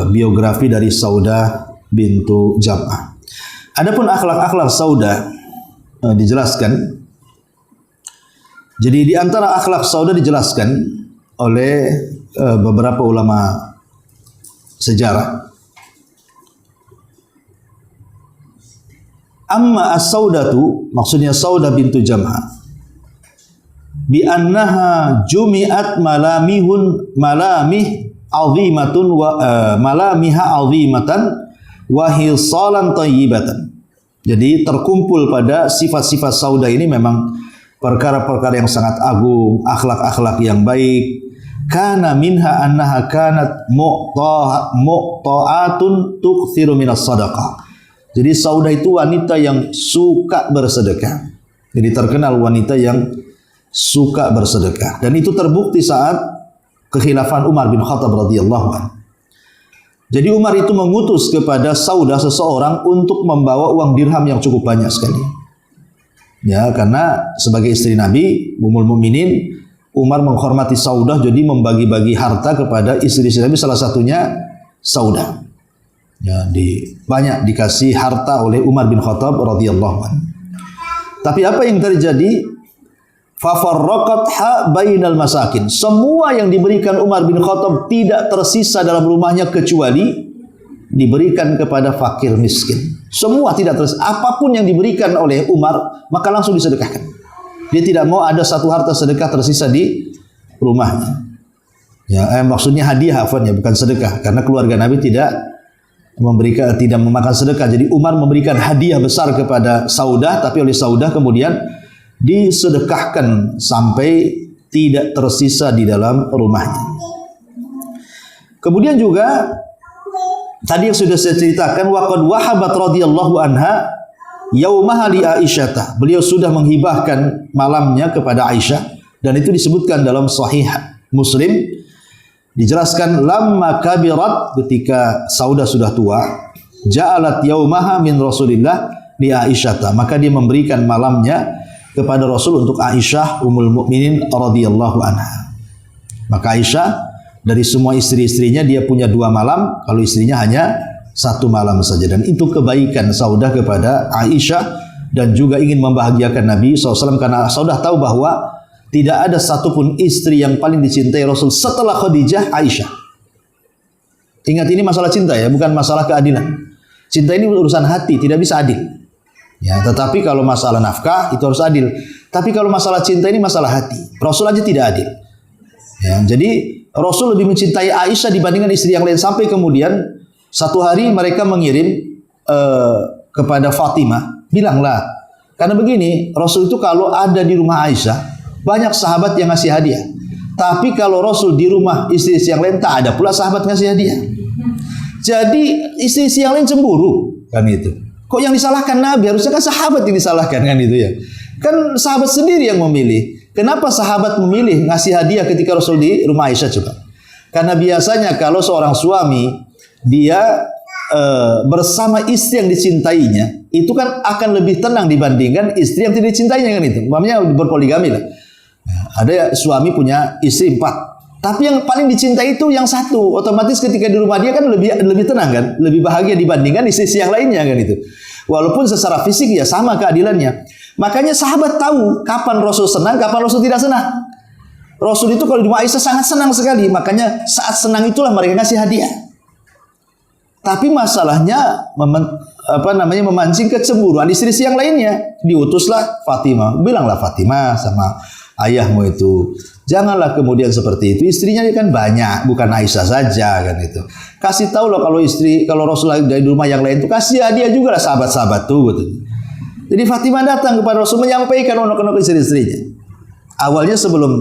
Biografi dari Saudah bintu Jam'ah. Adapun akhlak-akhlak Saudah dijelaskan. Jadi di antara akhlak Saudah dijelaskan oleh beberapa ulama sejarah. Amma as-Saudatu, maksudnya Saudah bintu Jam'ah, bi annaha jumi'at malamih azimatun wa malamiha azimatan wa hisalan thayyibatan. Jadi terkumpul pada sifat-sifat Saudah ini memang perkara-perkara yang sangat agung, akhlak-akhlak yang baik. Kana minha annaha kanat mu'ta'atun tukthiru minas sadaqah. Jadi Saudah itu wanita yang suka bersedekah. Jadi terkenal wanita yang suka bersedekah, dan itu terbukti saat kekhilafan Umar bin Khattab radhiyallahu anhu. Jadi Umar itu mengutus kepada Saudah seseorang untuk membawa uang dirham yang cukup banyak sekali. Ya, karena sebagai istri Nabi, Ummul Mukminin, Umar menghormati Saudah, jadi membagi-bagi harta kepada istri-istri Nabi, salah satunya Saudah. Ya, banyak dikasih harta oleh Umar bin Khattab radhiyallahu anhu. Tapi apa yang terjadi? Fafarraqatha bainal masakin. Semua yang diberikan Umar bin Khattab tidak tersisa dalam rumahnya kecuali diberikan kepada fakir miskin. Semua tidak tersisa. Apapun yang diberikan oleh Umar maka langsung disedekahkan. Dia tidak mau ada satu harta sedekah tersisa di rumahnya. Ya, maksudnya hadiah, bukan sedekah, karena keluarga Nabi tidak memakan sedekah. Jadi Umar memberikan hadiah besar kepada Saudah, tapi oleh Saudah kemudian disedekahkan sampai tidak tersisa di dalam rumahnya. Kemudian juga tadi yang sudah saya ceritakan, waqad wahabat radhiyallahu anha yaumaha li Aisyah. Beliau sudah menghibahkan malamnya kepada Aisyah, dan itu disebutkan dalam Sahih Muslim. Dijelaskan lamma kabirat, ketika Saudah sudah tua, ja'alat yaumaha min Rasulillah li Aisyah, maka dia memberikan malamnya kepada Rasul untuk Aisyah Ummul Mukminin radhiyallahu anha. Maka Aisyah dari semua istri-istrinya dia punya 2 malam, kalau istrinya hanya 1 malam saja. Dan itu kebaikan Saudah kepada Aisyah, dan juga ingin membahagiakan Nabi SAW, karena Saudah tahu bahwa tidak ada satupun istri yang paling dicintai Rasul setelah Khadijah, Aisyah. Ingat, ini masalah cinta ya, bukan masalah keadilan. Cinta ini urusan hati, tidak bisa adil. Ya, tetapi kalau masalah nafkah itu harus adil. Tapi kalau masalah cinta ini masalah hati. Rasul aja tidak adil. Ya, jadi Rasul lebih mencintai Aisyah dibandingkan istri yang lain, sampai kemudian satu hari mereka mengirim kepada Fatimah, bilanglah, karena begini, Rasul itu kalau ada di rumah Aisyah banyak sahabat yang ngasih hadiah. Tapi kalau Rasul di rumah istri-istri yang lain tak ada pula sahabat ngasih hadiah. Jadi istri-istri yang lain cemburu kan itu. Kok yang disalahkan Nabi? Harusnya kan sahabat yang disalahkan, kan itu ya. Kan sahabat sendiri yang memilih. Kenapa sahabat memilih ngasih hadiah ketika Rasul di rumah Aisyah coba? Karena biasanya kalau seorang suami dia bersama istri yang dicintainya, itu kan akan lebih tenang dibandingkan istri yang tidak dicintainya, kan itu. Umpamanya berpoligami lah. Ada suami punya istri 4, tapi yang paling dicintai itu yang 1. Otomatis ketika di rumah dia kan lebih tenang kan, lebih bahagia dibandingkan istri yang lainnya, kan itu. Walaupun secara fisik ya sama keadilannya. Makanya sahabat tahu kapan Rasul senang, kapan Rasul tidak senang. Rasul itu kalau di rumah Aisyah sangat senang sekali, makanya saat senang itulah mereka ngasih hadiah. Tapi masalahnya memancing kecemburuan istri-istri yang lainnya. Diutuslah Fatimah, bilanglah Fatimah sama ayahmu itu, janganlah kemudian seperti itu. Istrinya kan banyak, bukan Aisyah saja, kan itu. Kasih tahu loh kalau Rasul dari rumah yang lain itu kasih hadiah juga lah sahabat-sahabat tuh, gitu. Jadi Fatimah datang kepada Rasul menyampaikan unek-unek istri-istrinya. Awalnya sebelum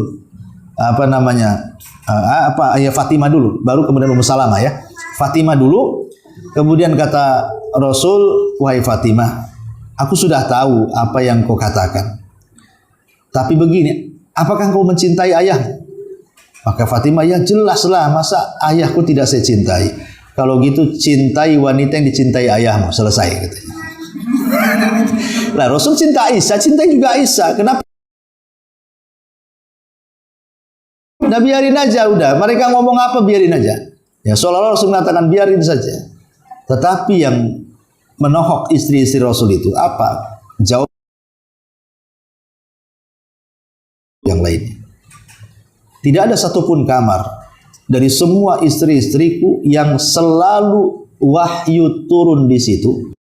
Fatimah dulu, baru kemudian Ummu Salamah ya. Fatimah dulu, kemudian kata Rasul, wahai Fatimah, aku sudah tahu apa yang kau katakan. Tapi begini, apakah kau mencintai ayahmu? Maka Fatimah, ya jelaslah, masa ayahku tidak saya cintai. Kalau gitu cintai wanita yang dicintai ayahmu, selesai katanya. Lah Rasul cinta Aisyah, cintai juga Aisyah. Kenapa? Udah biarin aja, udah. Mereka ngomong apa biarin aja. Ya seolah-olah Rasul mengatakan biarin saja. Tetapi yang menohok istri-istri Rasul itu apa? Jawab yang lainnya. Tidak ada satupun kamar dari semua istri-istriku yang selalu wahyu turun di situ.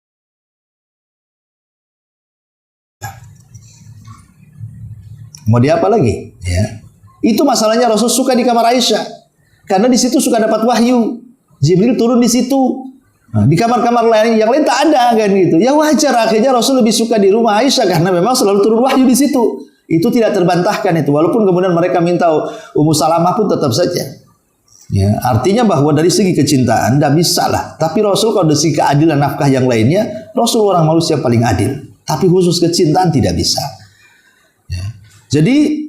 Mau dia apa lagi? Ya. Itu masalahnya Rasul suka di kamar Aisyah. Karena di situ suka dapat wahyu. Jibril turun di situ. Nah, di kamar-kamar lain yang lain tak ada, kan gitu. Ya wajar, akhirnya Rasul lebih suka di rumah Aisyah karena memang selalu turun wahyu di situ. Itu tidak terbantahkan itu. Walaupun kemudian mereka minta Ummu Salamah pun tetap saja. Ya, artinya bahwa dari segi kecintaan tidak bisa lah. Tapi Rasul kalau dari segi keadilan nafkah yang lainnya, Rasul orang manusia paling adil. Tapi khusus kecintaan tidak bisa. Ya. Jadi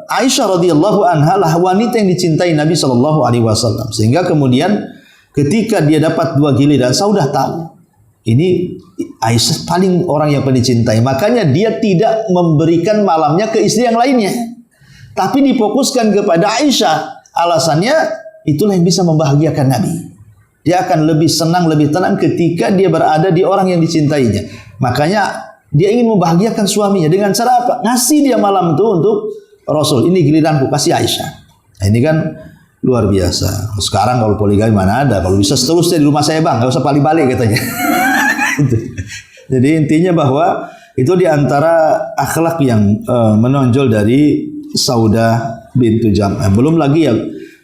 Aisyah radhiyallahu anha lah wanita yang dicintai Nabi SAW. Sehingga kemudian ketika dia dapat 2 giliran, Saudah tahu ini Aisyah paling orang yang paling dicintai. Makanya dia tidak memberikan malamnya ke istri yang lainnya. tapi difokuskan kepada Aisyah. Alasannya itulah yang bisa membahagiakan Nabi. Dia akan lebih senang, lebih tenang ketika dia berada di orang yang dicintainya. Makanya dia ingin membahagiakan suaminya dengan cara apa? Ngasih dia malam itu untuk Rasul. Ini giliranku, kasih Aisyah. Nah, ini kan luar biasa. Sekarang kalau poligami mana ada? Kalau bisa seterusnya di rumah saya bang, nggak usah balik-balik katanya. Jadi intinya bahwa itu diantara akhlak yang menonjol dari Saudah bintu Jam'ah. Belum lagi ya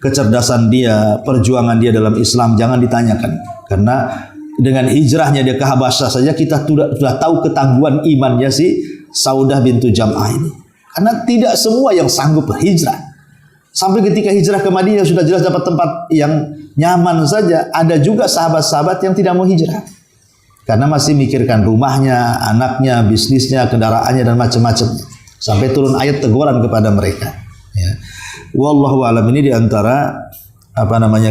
kecerdasan dia, perjuangan dia dalam Islam jangan ditanyakan. Karena dengan hijrahnya dia ke Habasyah saja kita sudah tahu ketangguhan imannya si Saudah bintu Jam'ah ini. Karena tidak semua yang sanggup hijrah. Sampai ketika hijrah ke Madinah sudah jelas dapat tempat yang nyaman saja, ada juga sahabat-sahabat yang tidak mau hijrah. Karena masih mikirkan rumahnya, anaknya, bisnisnya, kendaraannya dan macam-macamnya. Sampai turun ayat teguran kepada mereka. Ya. Wallahu a'lam, ini diantara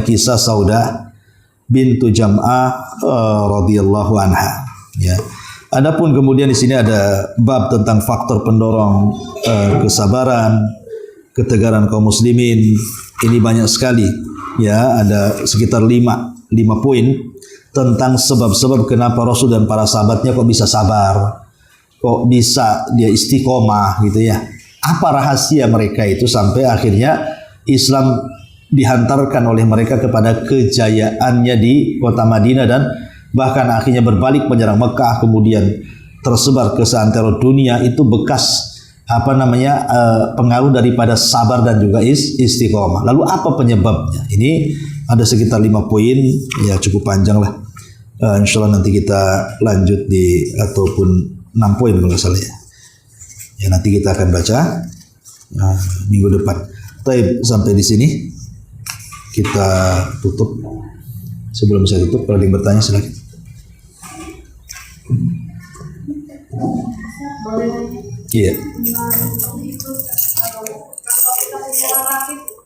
kisah Saudah bintu Jam'ah radhiyallahu anha. Ya. Adapun kemudian di sini ada bab tentang faktor pendorong kesabaran, ketegaran kaum muslimin. Ini banyak sekali. Ya, ada sekitar 5 poin tentang sebab-sebab kenapa Rasul dan para sahabatnya kok bisa sabar, kok bisa dia istiqomah gitu ya. Apa rahasia mereka itu sampai akhirnya Islam dihantarkan oleh mereka kepada kejayaannya di kota Madinah dan bahkan akhirnya berbalik menyerang Mekah, kemudian tersebar ke seantero dunia. Itu bekas pengaruh daripada sabar dan juga istiqomah. Lalu apa penyebabnya? Ini ada sekitar 5 poin, ya cukup panjang lah. Insya Allah nanti kita lanjut ataupun 6 poin kalau nggak salah ya. Ya nanti kita akan baca minggu depan. Baik, sampai di sini kita tutup. Sebelum saya tutup, kalau ada yang bertanya silakan. Iya.
Kalau kita punya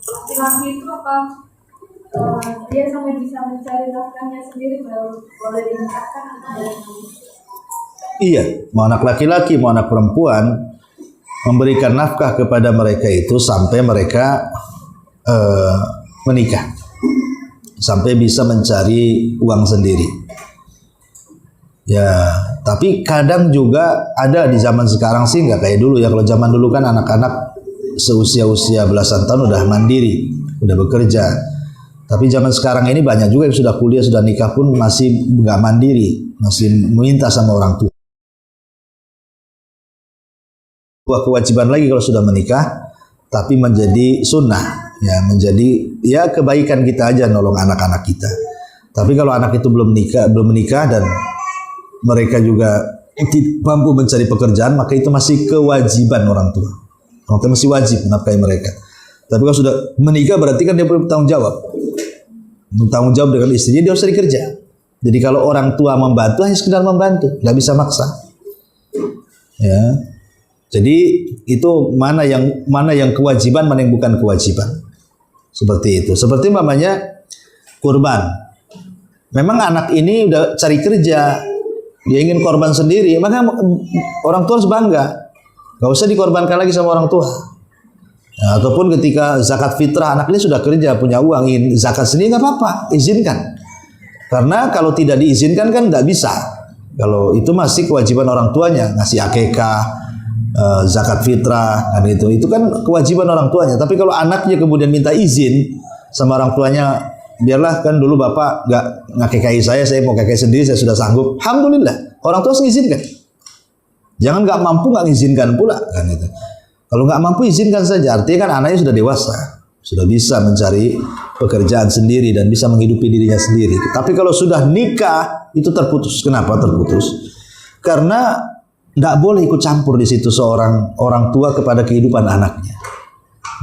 laki-laki itu apa dia sampai bisa mencari nafkahnya sendiri, boleh dinikahkan atau
Iya, mau anak laki-laki, mau anak perempuan, memberikan nafkah kepada mereka itu sampai mereka menikah, sampai bisa mencari uang sendiri. Ya, tapi kadang juga ada di zaman sekarang sih nggak kayak dulu ya. Kalau zaman dulu kan anak-anak seusia-usia belasan tahun udah mandiri, udah bekerja. Tapi zaman sekarang ini banyak juga yang sudah kuliah, sudah nikah pun masih nggak mandiri, masih meminta sama orang tua. Kewajiban lagi kalau sudah menikah, tapi menjadi sunnah, ya menjadi ya kebaikan kita aja nolong anak-anak kita. Tapi kalau anak itu belum menikah dan mereka juga mampu mencari pekerjaan, maka itu masih kewajiban orang tua. Orang tua masih wajib menafkahi mereka. Tapi kalau sudah menikah berarti kan dia perlu bertanggung jawab. Bertanggung jawab dengan istrinya, dia harus cari kerja. Jadi kalau orang tua membantu hanya sekedar membantu, nggak bisa maksa. Ya. Jadi itu mana yang kewajiban, mana yang bukan kewajiban. Seperti itu. Seperti mamanya kurban. Memang anak ini udah cari kerja, dia ingin korban sendiri, maka orang tua harus bangga. Gak usah dikorbankan lagi sama orang tua. Ya, ataupun ketika zakat fitrah, anak ini sudah kerja, punya uang, ingin zakat sendiri, nggak apa-apa, izinkan. Karena kalau tidak diizinkan kan nggak bisa. Kalau itu masih kewajiban orang tuanya, ngasih akikah, zakat fitrah, kan itu kan kewajiban orang tuanya. Tapi kalau anaknya kemudian minta izin sama orang tuanya, biarlah kan dulu bapak nggak ngakikahi saya mau kakek sendiri, saya sudah sanggup. Alhamdulillah, orang tua mengizinkan. Jangan nggak mampu nggak mengizinkan pula, kan itu. Kalau nggak mampu izinkan saja, artinya kan anaknya sudah dewasa, sudah bisa mencari pekerjaan sendiri dan bisa menghidupi dirinya sendiri. Tapi kalau sudah nikah itu terputus. Kenapa terputus? Karena nggak boleh ikut campur di situ seorang orang tua kepada kehidupan anaknya.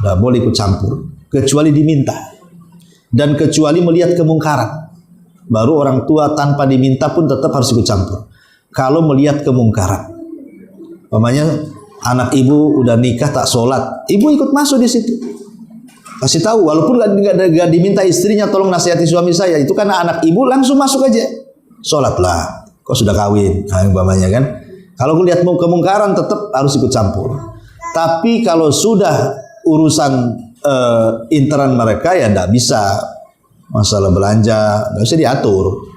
Nggak boleh ikut campur, kecuali diminta dan kecuali melihat kemungkaran. Baru orang tua tanpa diminta pun tetap harus ikut campur. Kalau melihat kemungkaran, umpamanya anak ibu udah nikah tak sholat, ibu ikut masuk di situ, kasih tahu, walaupun nggak diminta istrinya tolong nasihati suami saya, itu karena anak ibu langsung masuk aja, sholatlah, kok sudah kawin, nah, umpamanya kan. Kalau lihat kemungkaran tetap harus ikut campur. Tapi kalau sudah urusan intern mereka ya tidak bisa. Masalah belanja nggak bisa diatur.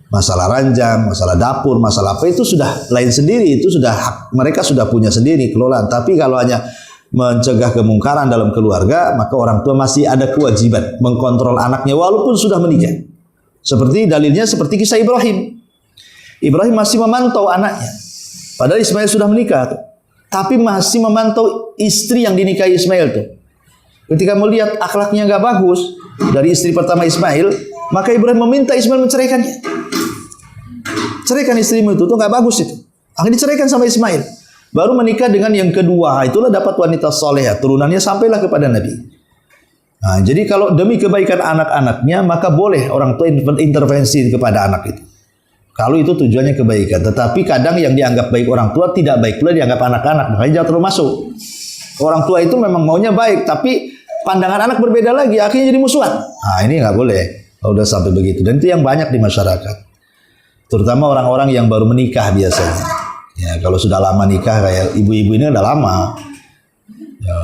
Masalah ranjang, masalah dapur, masalah apa itu sudah lain sendiri. Itu sudah hak mereka, sudah punya sendiri kelolaan. Tapi kalau hanya mencegah kemungkaran dalam keluarga, maka orang tua masih ada kewajiban mengkontrol anaknya walaupun sudah menikah. Seperti dalilnya seperti kisah Ibrahim. Ibrahim masih memantau anaknya. Padahal Ismail sudah menikah, tapi masih memantau istri yang dinikahi Ismail tuh. Ketika melihat akhlaknya nggak bagus dari istri pertama Ismail, maka Ibrahim meminta Ismail menceraikannya. Ceraikan istrimu itu tuh nggak bagus itu. Akhirnya diceraikan sama Ismail. Baru menikah dengan yang kedua. Itulah dapat wanita solehah. Turunannya sampailah kepada Nabi. Nah, jadi kalau demi kebaikan anak-anaknya, maka boleh orang tua intervensi kepada anak itu. Kalau itu tujuannya kebaikan. Tetapi kadang yang dianggap baik orang tua tidak baik pula dianggap anak-anak. Makanya jangan terlalu masuk. Orang tua itu memang maunya baik, tapi pandangan anak berbeda lagi. Akhirnya jadi musuhan. Nah, ini nggak boleh. Kalau udah sampai begitu. Dan itu yang banyak di masyarakat. Terutama orang-orang yang baru menikah biasanya. Ya, kalau sudah lama nikah kayak ibu-ibu ini udah lama. Ya,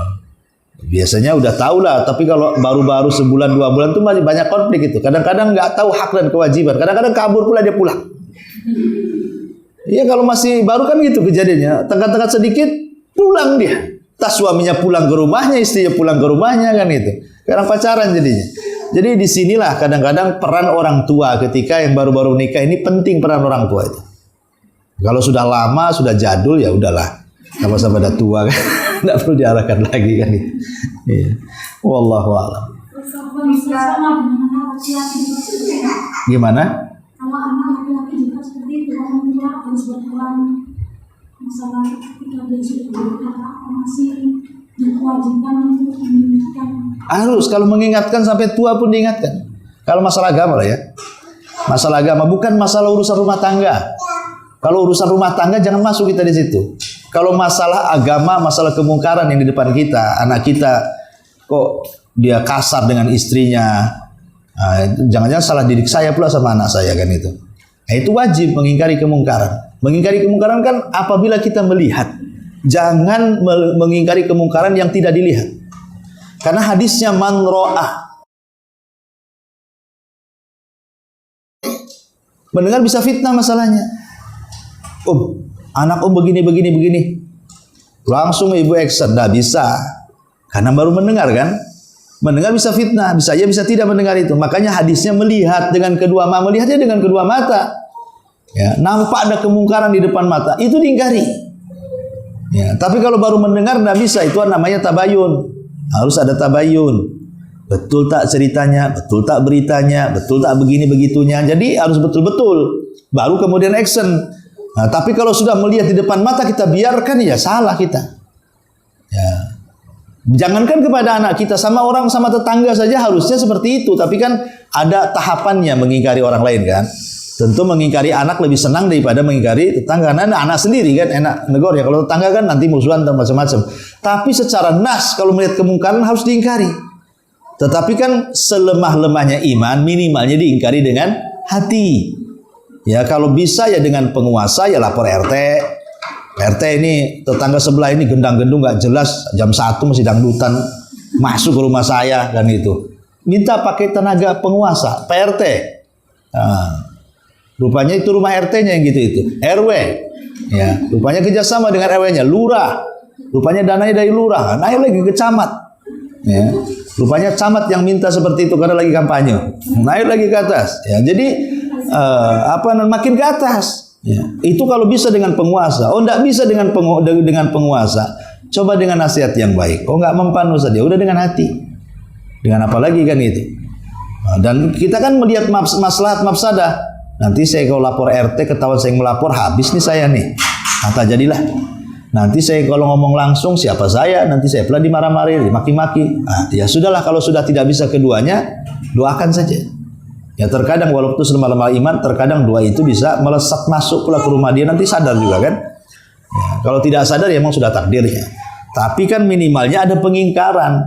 biasanya udah tahu lah. Tapi kalau baru-baru sebulan 2 bulan tuh masih banyak konflik itu. Kadang-kadang nggak tahu hak dan kewajiban. Kadang-kadang kabur pula dia pulang. Iya kalau masih baru kan gitu kejadiannya. Tengah-tengah sedikit pulang dia. Tas suaminya pulang ke rumahnya, istrinya pulang ke rumahnya kan itu. Karena pacaran jadinya. Jadi disinilah kadang-kadang peran orang tua ketika yang baru-baru nikah ini penting peran orang tua itu. Kalau sudah lama, sudah jadul ya udahlah. Sama-sama dah tua kan. Tidak perlu diarahkan lagi kan itu. Iya. Wallahu a'lam. Gimana?
Kalau anak laki-laki juga seperti itu, orang tua harus berperan masalah ketika dia sudah berkata masih berkewajiban untuk mengingatkan.
Harus, kalau mengingatkan sampai tua pun diingatkan. Kalau masalah agama lah ya. Masalah agama bukan masalah urusan rumah tangga. Kalau urusan rumah tangga jangan masuk kita di situ. Kalau masalah agama, masalah kemungkaran yang di depan kita, anak kita kok dia kasar dengan istrinya. Jangan-jangan salah didik saya pula sama anak saya kan itu. Nah, itu wajib mengingkari kemungkaran. Mengingkari kemungkaran kan apabila kita melihat. Jangan mengingkari kemungkaran yang tidak dilihat. Karena hadisnya man ro'ah. Mendengar bisa fitnah masalahnya. Anak begini. Langsung ibu action. Tidak bisa. Karena baru mendengar kan. Mendengar bisa fitnah. Bisa ya bisa tidak mendengar itu. Makanya hadisnya melihat dengan kedua mata. Melihatnya dengan kedua mata. Ya, nampak ada kemungkaran di depan mata. Itu diingkari. Ya, tapi kalau baru mendengar tidak bisa, itu namanya tabayun. Harus ada tabayun. Betul tak ceritanya, betul tak beritanya, betul tak begini begitunya. Jadi harus betul-betul. Baru kemudian action. Nah, tapi kalau sudah melihat di depan mata kita biarkan ya salah kita. Ya. Jangankan kepada anak kita, sama orang sama tetangga saja harusnya seperti itu. Tapi kan ada tahapannya mengingkari orang lain kan. Tentu mengingkari anak lebih senang daripada mengingkari tetangga. Karena anak sendiri kan enak negor ya. Kalau tetangga kan nanti musuhan dan macam-macam. Tapi secara nas kalau melihat kemungkaran harus diingkari. Tetapi kan selemah-lemahnya iman minimalnya diingkari dengan hati. Ya kalau bisa ya dengan penguasa ya lapor RT. RT ini tetangga sebelah ini gendang-gendung nggak jelas jam 1 masih dangdutan masuk ke rumah saya kan itu. Minta pakai tenaga penguasa PRT. Nah, rupanya itu rumah RT-nya yang gitu itu. RW. Ya, rupanya kerjasama dengan RW-nya. Lurah. Rupanya dananya dari lurah. Naik lagi ke camat. Ya. Rupanya camat yang minta seperti itu karena lagi kampanye. Naik lagi ke atas. Ya, jadi makin ke atas. Ya. Itu kalau bisa dengan penguasa. Enggak bisa dengan penguasa. Coba dengan nasihat yang baik. Nggak mempan saja. Udah dengan hati. Dengan apa lagi kan itu. Dan kita kan melihat maslahat mafsadah. Nanti saya kalau lapor RT ketahuan saya melapor habis nih saya nih. Kata jadilah. Nanti saya kalau ngomong langsung siapa saya? Nanti saya pula dimarah-marahin, dimaki-maki. Ya sudahlah kalau sudah tidak bisa keduanya, doakan saja. Ya terkadang walaupun itu selemah-lemah iman, terkadang doa itu bisa melesat masuk pula ke rumah dia nanti sadar juga kan. Ya, kalau tidak sadar ya memang sudah takdirnya. Tapi kan minimalnya ada pengingkaran.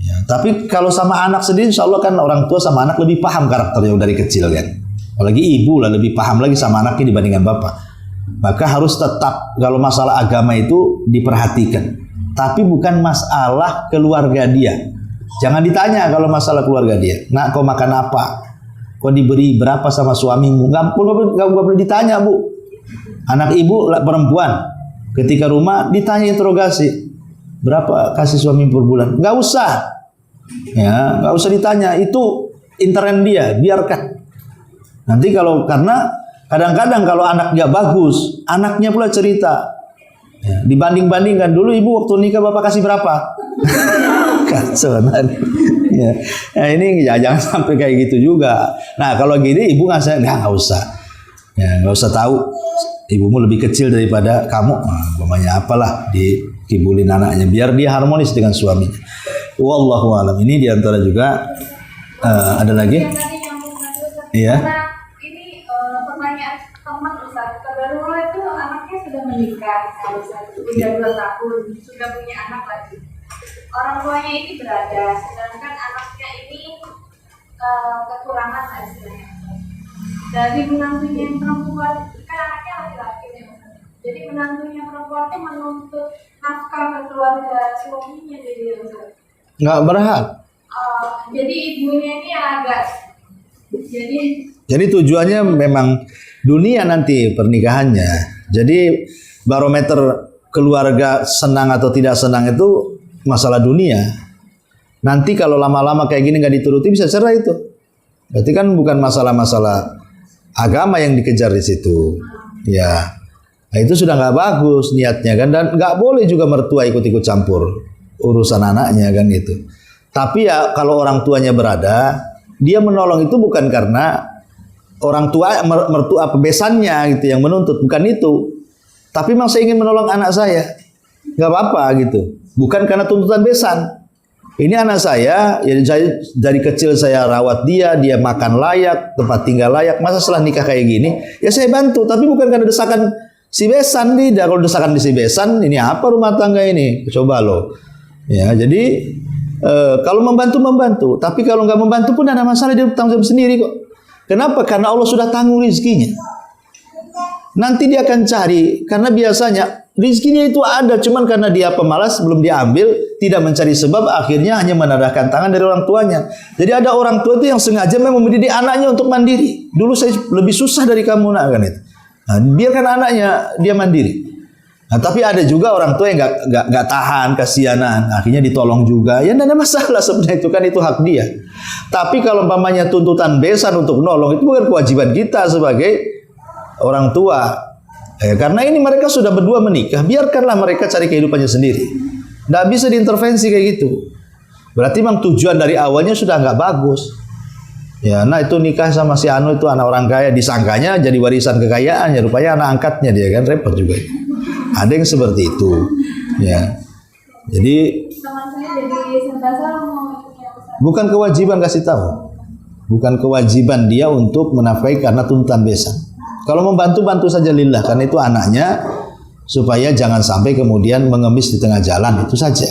Ya, tapi kalau sama anak sendiri insya Allah kan orang tua sama anak lebih paham karakternya dari kecil kan. Apalagi ibu lah lebih paham lagi sama anaknya dibandingkan bapak. Maka harus tetap kalau masalah agama itu diperhatikan. tapi bukan masalah keluarga dia. Jangan ditanya kalau masalah keluarga dia. Nak, kau makan apa? Kau diberi berapa sama suamimu? Nggak boleh ditanya, Bu. Anak ibu perempuan, ketika rumah ditanya interogasi, berapa kasih suami per bulan? Nggak usah, ya, nggak usah ditanya. Itu intern dia, biarkan. Nanti karena kadang-kadang kalau anaknya bagus, anaknya pula cerita. Ya, dibanding-bandingkan, dulu ibu waktu nikah bapak kasih berapa? Kacau. Ya. Nah, ini ya, jangan sampai kayak gitu juga. Nah, kalau gini ibu nggak usah. Ya, nggak usah tahu. Ibumu lebih kecil daripada kamu. Nah, umpamanya apalah dikibulin anaknya biar dia harmonis dengan suaminya. Wallahu alam. Ini diantara juga ada lagi. Iya.
Nah, ini pertanyaan teman Ustaz. Kabarullah itu anaknya sudah menikah, udah 2 tahun, sudah punya anak lagi. Orang tuanya ini berada, sedangkan anaknya ini kekurangan lah istilahnya. Dari menantunya yang perempuan, kan anaknya laki-laki nih, jadi menantunya perempuan itu menuntut nafkah ke keluarga suaminya jadi
Nggak berhak.
jadi ibunya ini agak
Jadi tujuannya memang dunia nanti pernikahannya. Jadi barometer keluarga senang atau tidak senang itu masalah dunia. Nanti kalau lama-lama kayak gini nggak dituruti bisa cerai itu. Berarti kan bukan masalah-masalah agama yang dikejar di situ. Ya, nah, itu sudah nggak bagus niatnya kan, dan nggak boleh juga mertua ikut-ikut campur urusan anaknya kan gitu. Tapi ya kalau orang tuanya berada, dia menolong itu bukan karena orang tua mertua besannya gitu yang menuntut, bukan itu. Tapi memang saya ingin menolong anak saya, nggak apa-apa gitu. Bukan karena tuntutan besan. Ini anak saya, ya dari kecil saya rawat dia makan layak, tempat tinggal layak. Masa setelah nikah kayak gini, ya saya bantu. Tapi bukan karena desakan si besan, tidak. Kalau desakan di si besan, ini apa rumah tangga ini? Coba loh. Ya, jadi kalau membantu. Tapi kalau nggak membantu pun ada masalah, dia tanggung jawab sendiri kok. Kenapa? Karena Allah sudah tanggung rizkinya. Nanti dia akan cari, karena biasanya rizkinya itu ada, cuman karena dia pemalas belum diambil, tidak mencari sebab, akhirnya hanya menadahkan tangan dari orang tuanya. Jadi ada orang tua itu yang sengaja memang mendidik anaknya untuk mandiri. Dulu saya lebih susah dari kamu nak kan itu. Nah, biarkan anaknya dia mandiri. Nah, tapi ada juga orang tua yang nggak tahan, kasihanan, akhirnya ditolong juga. Ya tidak ada masalah sebenarnya, itu kan itu hak dia. Tapi kalau umpamanya tuntutan besan untuk nolong, itu bukan kewajiban kita sebagai orang tua. Karena ini mereka sudah berdua menikah, biarkanlah mereka cari kehidupannya sendiri. Tidak bisa diintervensi kayak gitu. Berarti memang tujuan dari awalnya sudah nggak bagus. Ya, nah itu nikah sama si Anu itu anak orang kaya, disangkanya jadi warisan kekayaan, ya rupanya anak angkatnya dia kan, repot juga. Ada yang seperti itu. Ya, jadi
teman saya jadi sentasa mau ikutnya Ustaz.
bukan kewajiban kasih tahu, bukan kewajiban dia untuk menafkahi karena tuntutan besan. Kalau membantu, bantu saja lillah, karena itu anaknya, supaya jangan sampai kemudian mengemis di tengah jalan, itu saja.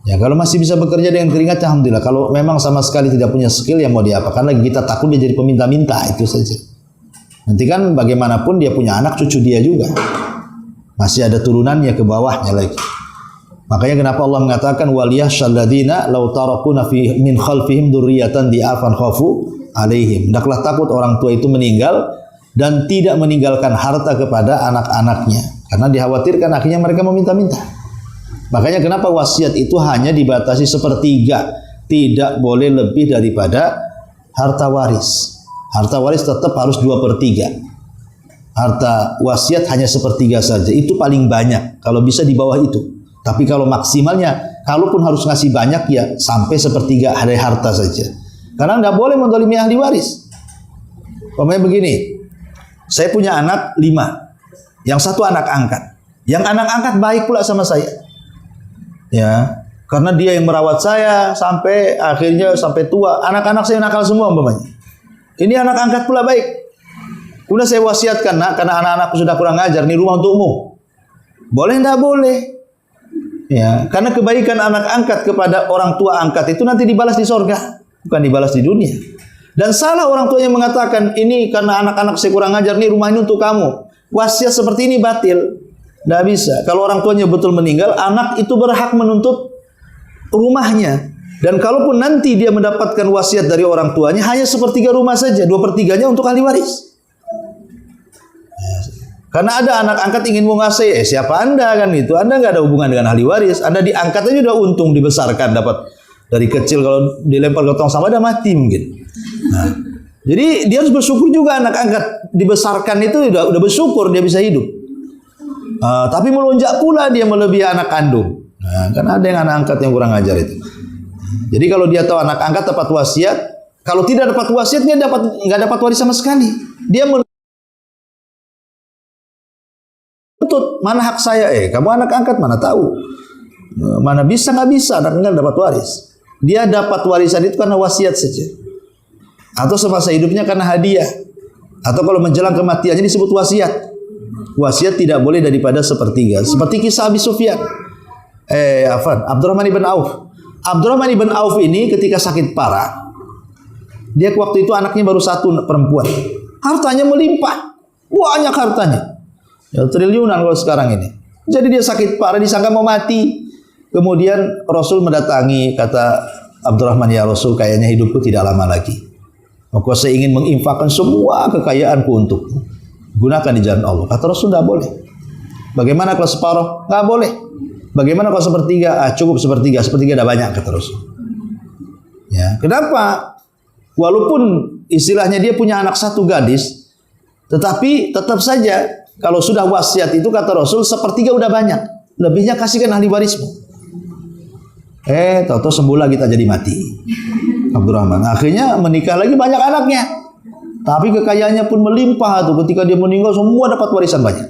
Ya, kalau masih bisa bekerja dengan keringat, alhamdulillah. Kalau memang sama sekali tidak punya skill, ya mau diapakan lagi, kita takut dia jadi peminta-minta, itu saja. Nanti kan bagaimanapun dia punya anak, cucu dia juga. Masih ada turunannya ke bawahnya lagi. Makanya kenapa Allah mengatakan waliyahsyal ladzina law tarakuna fi min khalfihim dzurriyyatan di'afan khafu alaihim. Hendaklah takut orang tua itu meninggal dan tidak meninggalkan harta kepada anak-anaknya, karena dikhawatirkan akhirnya mereka meminta-minta. Makanya kenapa wasiat itu hanya dibatasi 1/3, tidak boleh lebih daripada harta waris. Harta waris tetap harus 2/3. Harta wasiat hanya 1/3 saja, itu paling banyak. Kalau bisa di bawah itu. Tapi kalau maksimalnya, kalaupun harus ngasih banyak ya sampai 1/3 dari harta saja. Karena tidak boleh mendolimi ahli waris. Pokoknya begini. Saya punya anak 5, yang satu anak angkat. Yang anak angkat baik pula sama saya. Ya, karena dia yang merawat saya sampai akhirnya sampai tua. Anak-anak saya nakal semua umpamanya. Ini anak angkat pula baik. Kemudian saya wasiatkan, nak, karena anak-anakku sudah kurang ajar, ini rumah untukmu. Boleh enggak? Boleh. Ya, karena kebaikan anak angkat kepada orang tua angkat itu nanti dibalas di sorga, bukan dibalas di dunia. Dan salah orang tua yang mengatakan, ini karena anak-anak saya kurang ajar, nih rumah ini untuk kamu. Wasiat seperti ini batil. Tidak bisa. Kalau orang tuanya betul meninggal, anak itu berhak menuntut rumahnya. Dan kalaupun nanti dia mendapatkan wasiat dari orang tuanya, hanya sepertiga rumah saja, 2/3-nya untuk ahli waris. Karena ada anak angkat ingin menguasai, siapa Anda kan itu? Anda nggak ada hubungan dengan ahli waris. Anda diangkat aja udah untung, dibesarkan, dapat dari kecil. Kalau dilempar ke tong sampah, udah mati mungkin. Nah, jadi dia harus bersyukur juga anak angkat dibesarkan itu udah bersyukur dia bisa hidup. Tapi melonjak pula dia melebihi anak kandung. Nah, kan ada yang anak angkat yang kurang ajar itu. Jadi kalau dia tahu anak angkat dapat wasiat, kalau tidak dapat wasiat dia nggak dapat waris sama sekali. Dia menuntut, mana hak saya? Kamu anak angkat mana tahu? Mana bisa nggak bisa anak angkat dapat waris? Dia dapat warisan itu karena wasiat saja, atau semasa hidupnya karena hadiah, atau kalau menjelang kematiannya disebut wasiat. Wasiat tidak boleh daripada sepertiga. Seperti kisah Abi Sufyan. Abdurrahman ibn Auf. Abdurrahman ibn Auf ini ketika sakit parah, dia waktu itu anaknya baru 1 perempuan. Hartanya melimpah, banyak hartanya. Ya, triliunan kalau sekarang ini. Jadi dia sakit parah, disangka mau mati. Kemudian Rasul mendatangi, kata Abdurrahman, ya Rasul, kayaknya hidupku tidak lama lagi. Maka saya ingin menginfakkan semua kekayaanku untukmu. Gunakan di jalan Allah. Kata Rasul, tidak boleh. Bagaimana kalau separuh? Nggak boleh. Bagaimana kalau sepertiga? Cukup sepertiga. Sepertiga dah banyak, kata Rasul. Ya, kenapa? Walaupun istilahnya dia punya anak 1 gadis, tetapi tetap saja kalau sudah wasiat itu, kata Rasul, sepertiga udah banyak. Lebihnya kasihkan ahli warismu. Tahu-tahu sembuh lagi tak jadi mati. Abdurrahman akhirnya menikah lagi, banyak anaknya. Tapi kekayaannya pun melimpah tuh. Ketika dia meninggal semua dapat warisan banyak.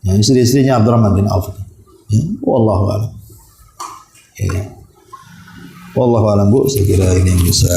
Ya, istri-istrinya Abdurrahman bin Auf. Ya, wallahu a'lam. Ya. Wallahu a'lam, Bu. Saya kira ini yang bisa